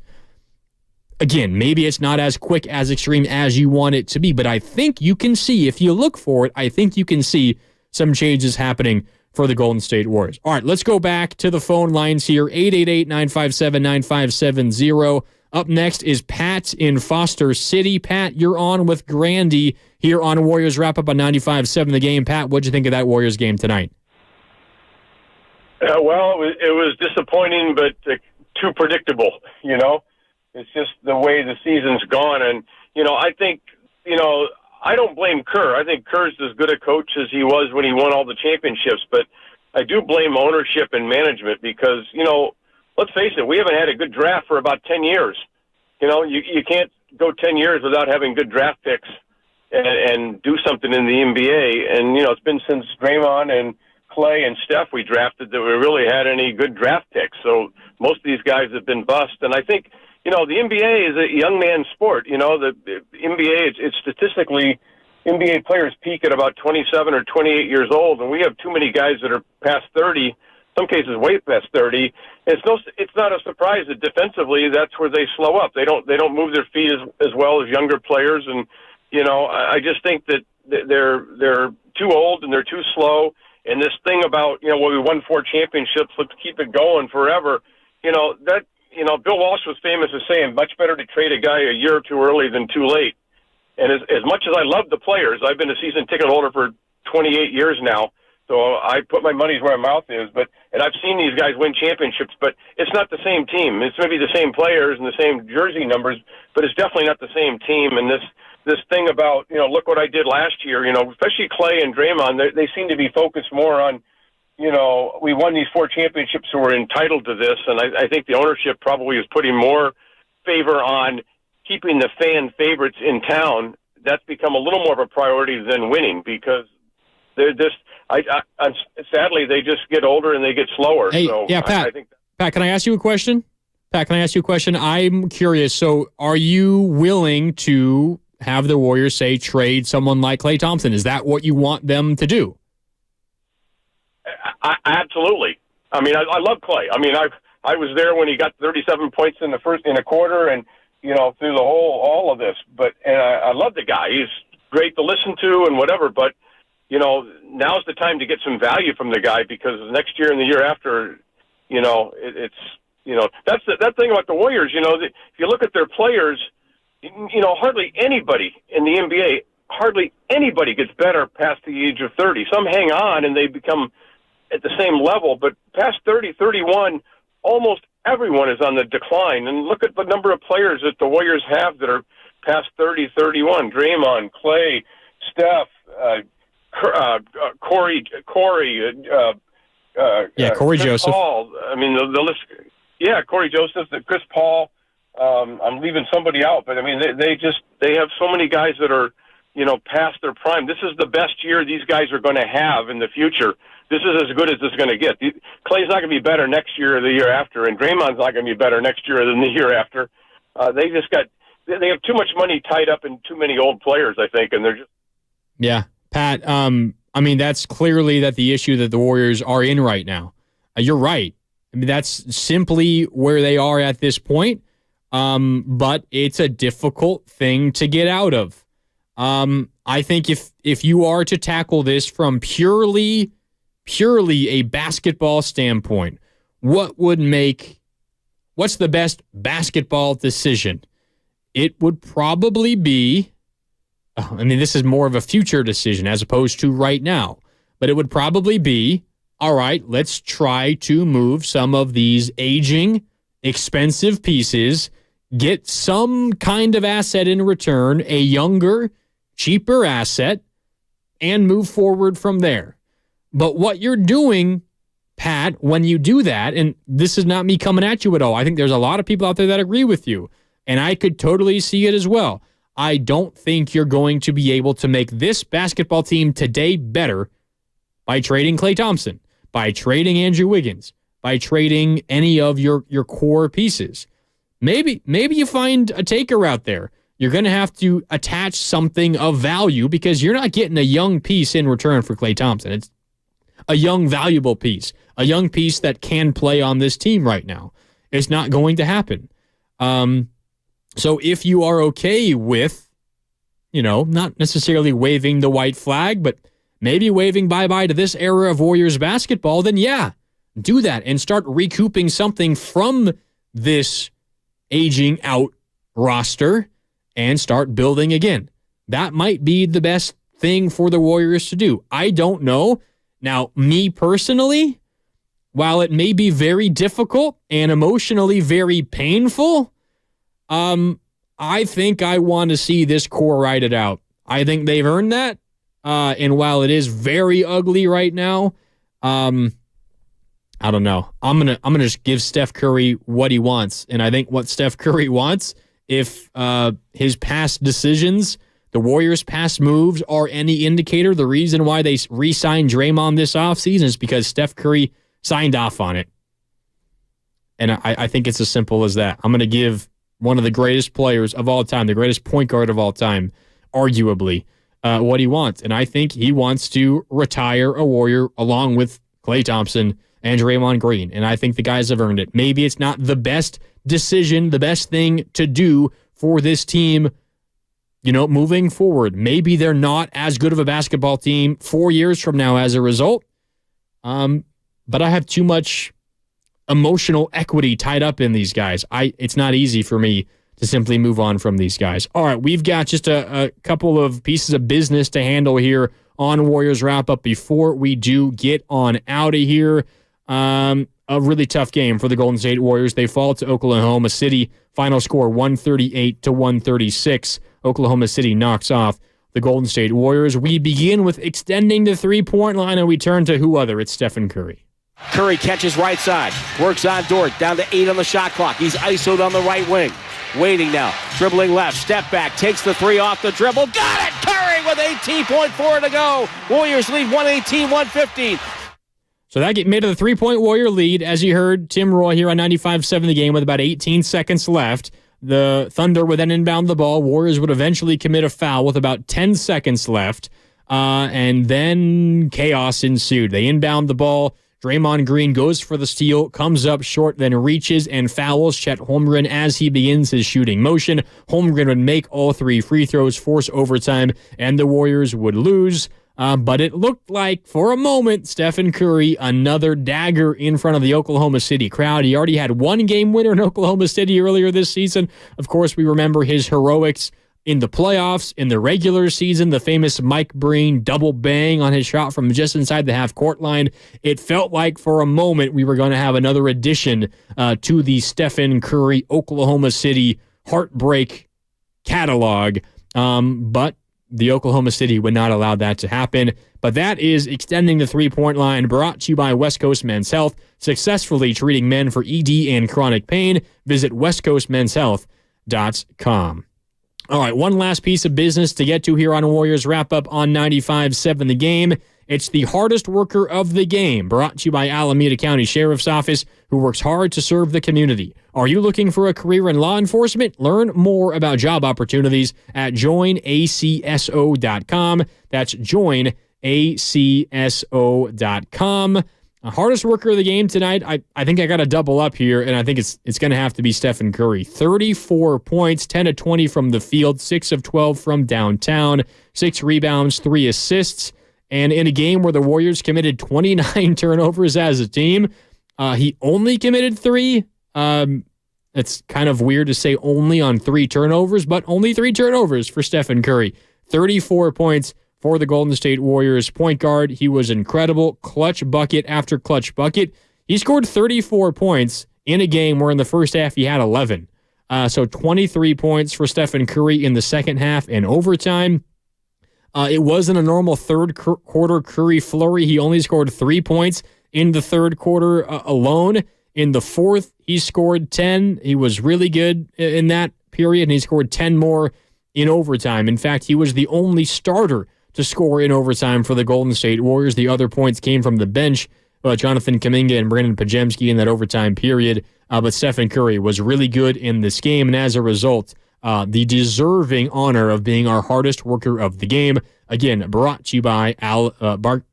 Again, maybe it's not as quick, as extreme as you want it to be, but I think you can see, if you look for it, I think you can see some changes happening for the Golden State Warriors. All right, let's go back to the phone lines here, 888-957-9570. Up next is Pat in Foster City. Pat, you're on with Grandy here on Warriors Wrap-Up on 95.7 The Game. Pat, what'd you think of that Warriors game tonight? Well, it was disappointing, but too predictable, It's just the way the season's gone. And, I think, I don't blame Kerr. I think Kerr's as good a coach as he was when he won all the championships. But I do blame ownership and management because, let's face it, we haven't had a good draft for about 10 years. You can't go 10 years without having good draft picks and do something in the NBA. And, it's been since Draymond and Clay and Steph we drafted that we really had any good draft picks. So most of these guys have been bust. And I think, the NBA is a young man's sport. The NBA, it's statistically, NBA players peak at about 27 or 28 years old, and we have too many guys that are past 30, some cases way past 30. It's not a surprise that defensively that's where they slow up. They don't move their feet as well as younger players, and I just think that they're too old and they're too slow. And this thing about we won 4 championships, let's keep it going forever. Bill Walsh was famous as saying, much better to trade a guy a year too early than too late. And as much as I love the players, I've been a season ticket holder for 28 years now, so I put my money where my mouth is. And I've seen these guys win championships, but it's not the same team. It's maybe the same players and the same jersey numbers, but it's definitely not the same team. And this thing about, look what I did last year, especially Clay and Draymond, they seem to be focused more on, we won these 4 championships, so we're entitled to this. And I think the ownership probably is putting more favor on keeping the fan favorites in town. That's become a little more of a priority than winning, because they're just, sadly, they just get older and they get slower. Hey, so yeah, Pat. I think Pat, can I ask you a question? I'm curious. So, are you willing to have the Warriors, say, trade someone like Klay Thompson? Is that what you want them to do? Absolutely. I mean, I love Clay. I mean, I was there when he got 37 points in a quarter, and through all of this. And I love the guy. He's great to listen to and whatever. But now's the time to get some value from the guy, because next year and the year after, that's that thing about the Warriors. If you look at their players, hardly anybody in the NBA, gets better past the age of 30. Some hang on and they become at the same level, but past 30, 31, almost everyone is on the decline. And look at the number of players that the Warriors have that are past 30, 31. Draymond, Clay, Steph, Corey Joseph. Paul. I mean, the list. Yeah, Corey Joseph, Chris Paul. I'm leaving somebody out, but I mean, they have so many guys that are, past their prime. This is the best year these guys are going to have in the future. This is as good as this is going to get. Clay's not going to be better next year or the year after, and Draymond's not going to be better next year than the year after. They have too much money tied up in too many old players, I think, and they're just. Yeah, Pat. I mean, that's clearly the issue that the Warriors are in right now. You're right. I mean, that's simply where they are at this point. But it's a difficult thing to get out of. I think if you are to tackle this from purely a basketball standpoint, what's the best basketball decision? It would probably be, this is more of a future decision as opposed to right now, but it would probably be, all right, let's try to move some of these aging, expensive pieces, get some kind of asset in return, a younger, cheaper asset, and move forward from there. But what you're doing, Pat, when you do that, and this is not me coming at you at all, I think there's a lot of people out there that agree with you, and I could totally see it as well. I don't think you're going to be able to make this basketball team today better by trading Klay Thompson, by trading Andrew Wiggins, by trading any of your core pieces. Maybe you find a taker out there. You're going to have to attach something of value because you're not getting a young piece in return for Klay Thompson. It's a young, valuable piece, a young piece that can play on this team right now. It's not going to happen. So if you are okay with, not necessarily waving the white flag, but maybe waving bye-bye to this era of Warriors basketball, then yeah, do that and start recouping something from this aging out roster and start building again. That might be the best thing for the Warriors to do. I don't know. Now, me personally, while it may be very difficult and emotionally very painful, I think I want to see this core ride it out. I think they've earned that. And while it is very ugly right now, I don't know. I'm gonna just give Steph Curry what he wants, and I think what Steph Curry wants, if his past decisions, the Warriors' past moves are any indicator, the reason why they re-signed Draymond this offseason is because Steph Curry signed off on it. And I think it's as simple as that. I'm going to give one of the greatest players of all time, the greatest point guard of all time, arguably, what he wants. And I think he wants to retire a Warrior along with Klay Thompson and Draymond Green. And I think the guys have earned it. Maybe it's not the best decision, the best thing to do for this team, moving forward. Maybe they're not as good of a basketball team 4 years from now as a result. But I have too much emotional equity tied up in these guys. It's not easy for me to simply move on from these guys. All right, we've got just a couple of pieces of business to handle here on Warriors Wrap-Up before we do get on out of here. A really tough game for the Golden State Warriors. They fall to Oklahoma City. Final score 138-136. Oklahoma City knocks off the Golden State Warriors. We begin with extending the three-point line, and we turn to who other? It's Stephen Curry. Curry catches right side, works on Dort, down to 8 on the shot clock. He's isoed on the right wing. Waiting now, dribbling left, step back, takes the three off the dribble. Got it! Curry with 18.4 to go. Warriors lead 118-115. So that made it a three-point Warrior lead. As you heard, Tim Roy here on 95.7 The Game with about 18 seconds left. The Thunder would then inbound the ball. Warriors would eventually commit a foul with about 10 seconds left. And then chaos ensued. They inbound the ball. Draymond Green goes for the steal, comes up short, then reaches and fouls Chet Holmgren as he begins his shooting motion. Holmgren would make all 3 free throws, force overtime, and the Warriors would lose. But it looked like, for a moment, Stephen Curry, another dagger in front of the Oklahoma City crowd. He already had one game winner in Oklahoma City earlier this season. Of course, we remember his heroics in the playoffs, in the regular season, the famous Mike Breen double bang on his shot from just inside the half-court line. It felt like, for a moment, we were going to have another addition to the Stephen Curry Oklahoma City heartbreak catalog. But the Oklahoma City would not allow that to happen. But that is extending the three-point line, brought to you by West Coast Men's Health, successfully treating men for ED and chronic pain. Visit westcoastmenshealth.com. All right, one last piece of business to get to here on Warriors Wrap-Up on 95.7 The Game. It's the hardest worker of the game, brought to you by Alameda County Sheriff's Office, who works hard to serve the community. Are you looking for a career in law enforcement? Learn more about job opportunities at joinacso.com. That's joinacso.com. Hardest worker of the game tonight, I think I got to double up here, and I think it's going to have to be Stephen Curry. 34 points, 10 of 20 from the field, 6 of 12 from downtown, 6 rebounds, 3 assists. And in a game where the Warriors committed 29 turnovers as a team, he only committed 3. It's kind of weird to say only on 3 turnovers, but only 3 turnovers for Stephen Curry. 34 points for the Golden State Warriors point guard. He was incredible. Clutch bucket after clutch bucket. He scored 34 points in a game where in the first half he had 11. So 23 points for Stephen Curry in the second half and overtime. It wasn't a normal third quarter Curry flurry. He only scored 3 points in the third quarter alone. In the fourth, he scored 10. He was really good in that period, and he scored 10 more in overtime. In fact, he was the only starter to score in overtime for the Golden State Warriors. The other points came from the bench, Jonathan Kuminga and Brandon Pajemski in that overtime period. But Stephen Curry was really good in this game, and as a result, the deserving honor of being our hardest worker of the game. Again, brought to you by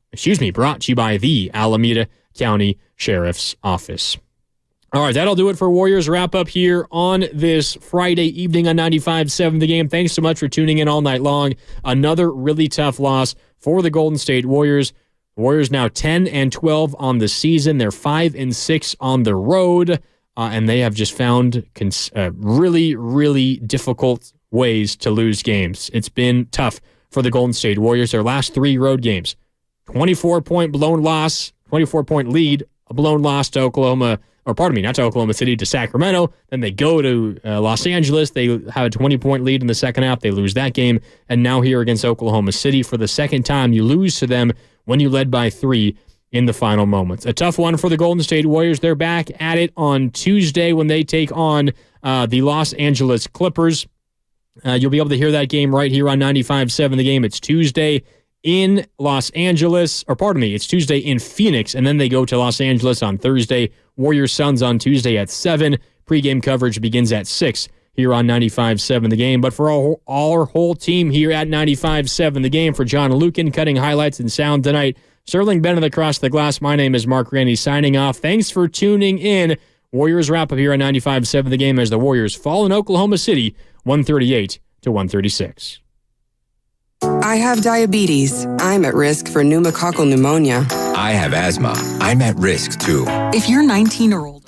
the Alameda County Sheriff's Office. All right, that'll do it for Warriors Wrap-Up here on this Friday evening on 95.7 The Game. Thanks so much for tuning in all night long. Another really tough loss for the Golden State Warriors. The Warriors now 10-12 on the season. They're 5-6 on the road, and they have just found really, really difficult ways to lose games. It's been tough for the Golden State Warriors. Their last 3 road games, 24-point lead, a blown loss to not to Oklahoma City, to Sacramento. Then they go to Los Angeles. They have a 20-point lead in the second half. They lose that game. And now here against Oklahoma City, for the second time, you lose to them when you led by 3 in the final moments. A tough one for the Golden State Warriors. They're back at it on Tuesday when they take on the Los Angeles Clippers. You'll be able to hear that game right here on 95.7 The Game. It's Tuesday in Los Angeles, it's Tuesday in Phoenix, and then they go to Los Angeles on Thursday. Warriors Suns on Tuesday at 7. Pre-game coverage begins at 6 here on 95.7 The Game. But for our whole team here at 95.7 The Game, for John Lucan cutting highlights and sound tonight, Sterling Bennett across the glass, my name is Mark Randy signing off. Thanks for tuning in. Warriors Wrap-Up here on 95.7 The Game as the Warriors fall in Oklahoma City 138-136. I have diabetes. I'm at risk for pneumococcal pneumonia. I have asthma. I'm at risk too. If you're 19 or older,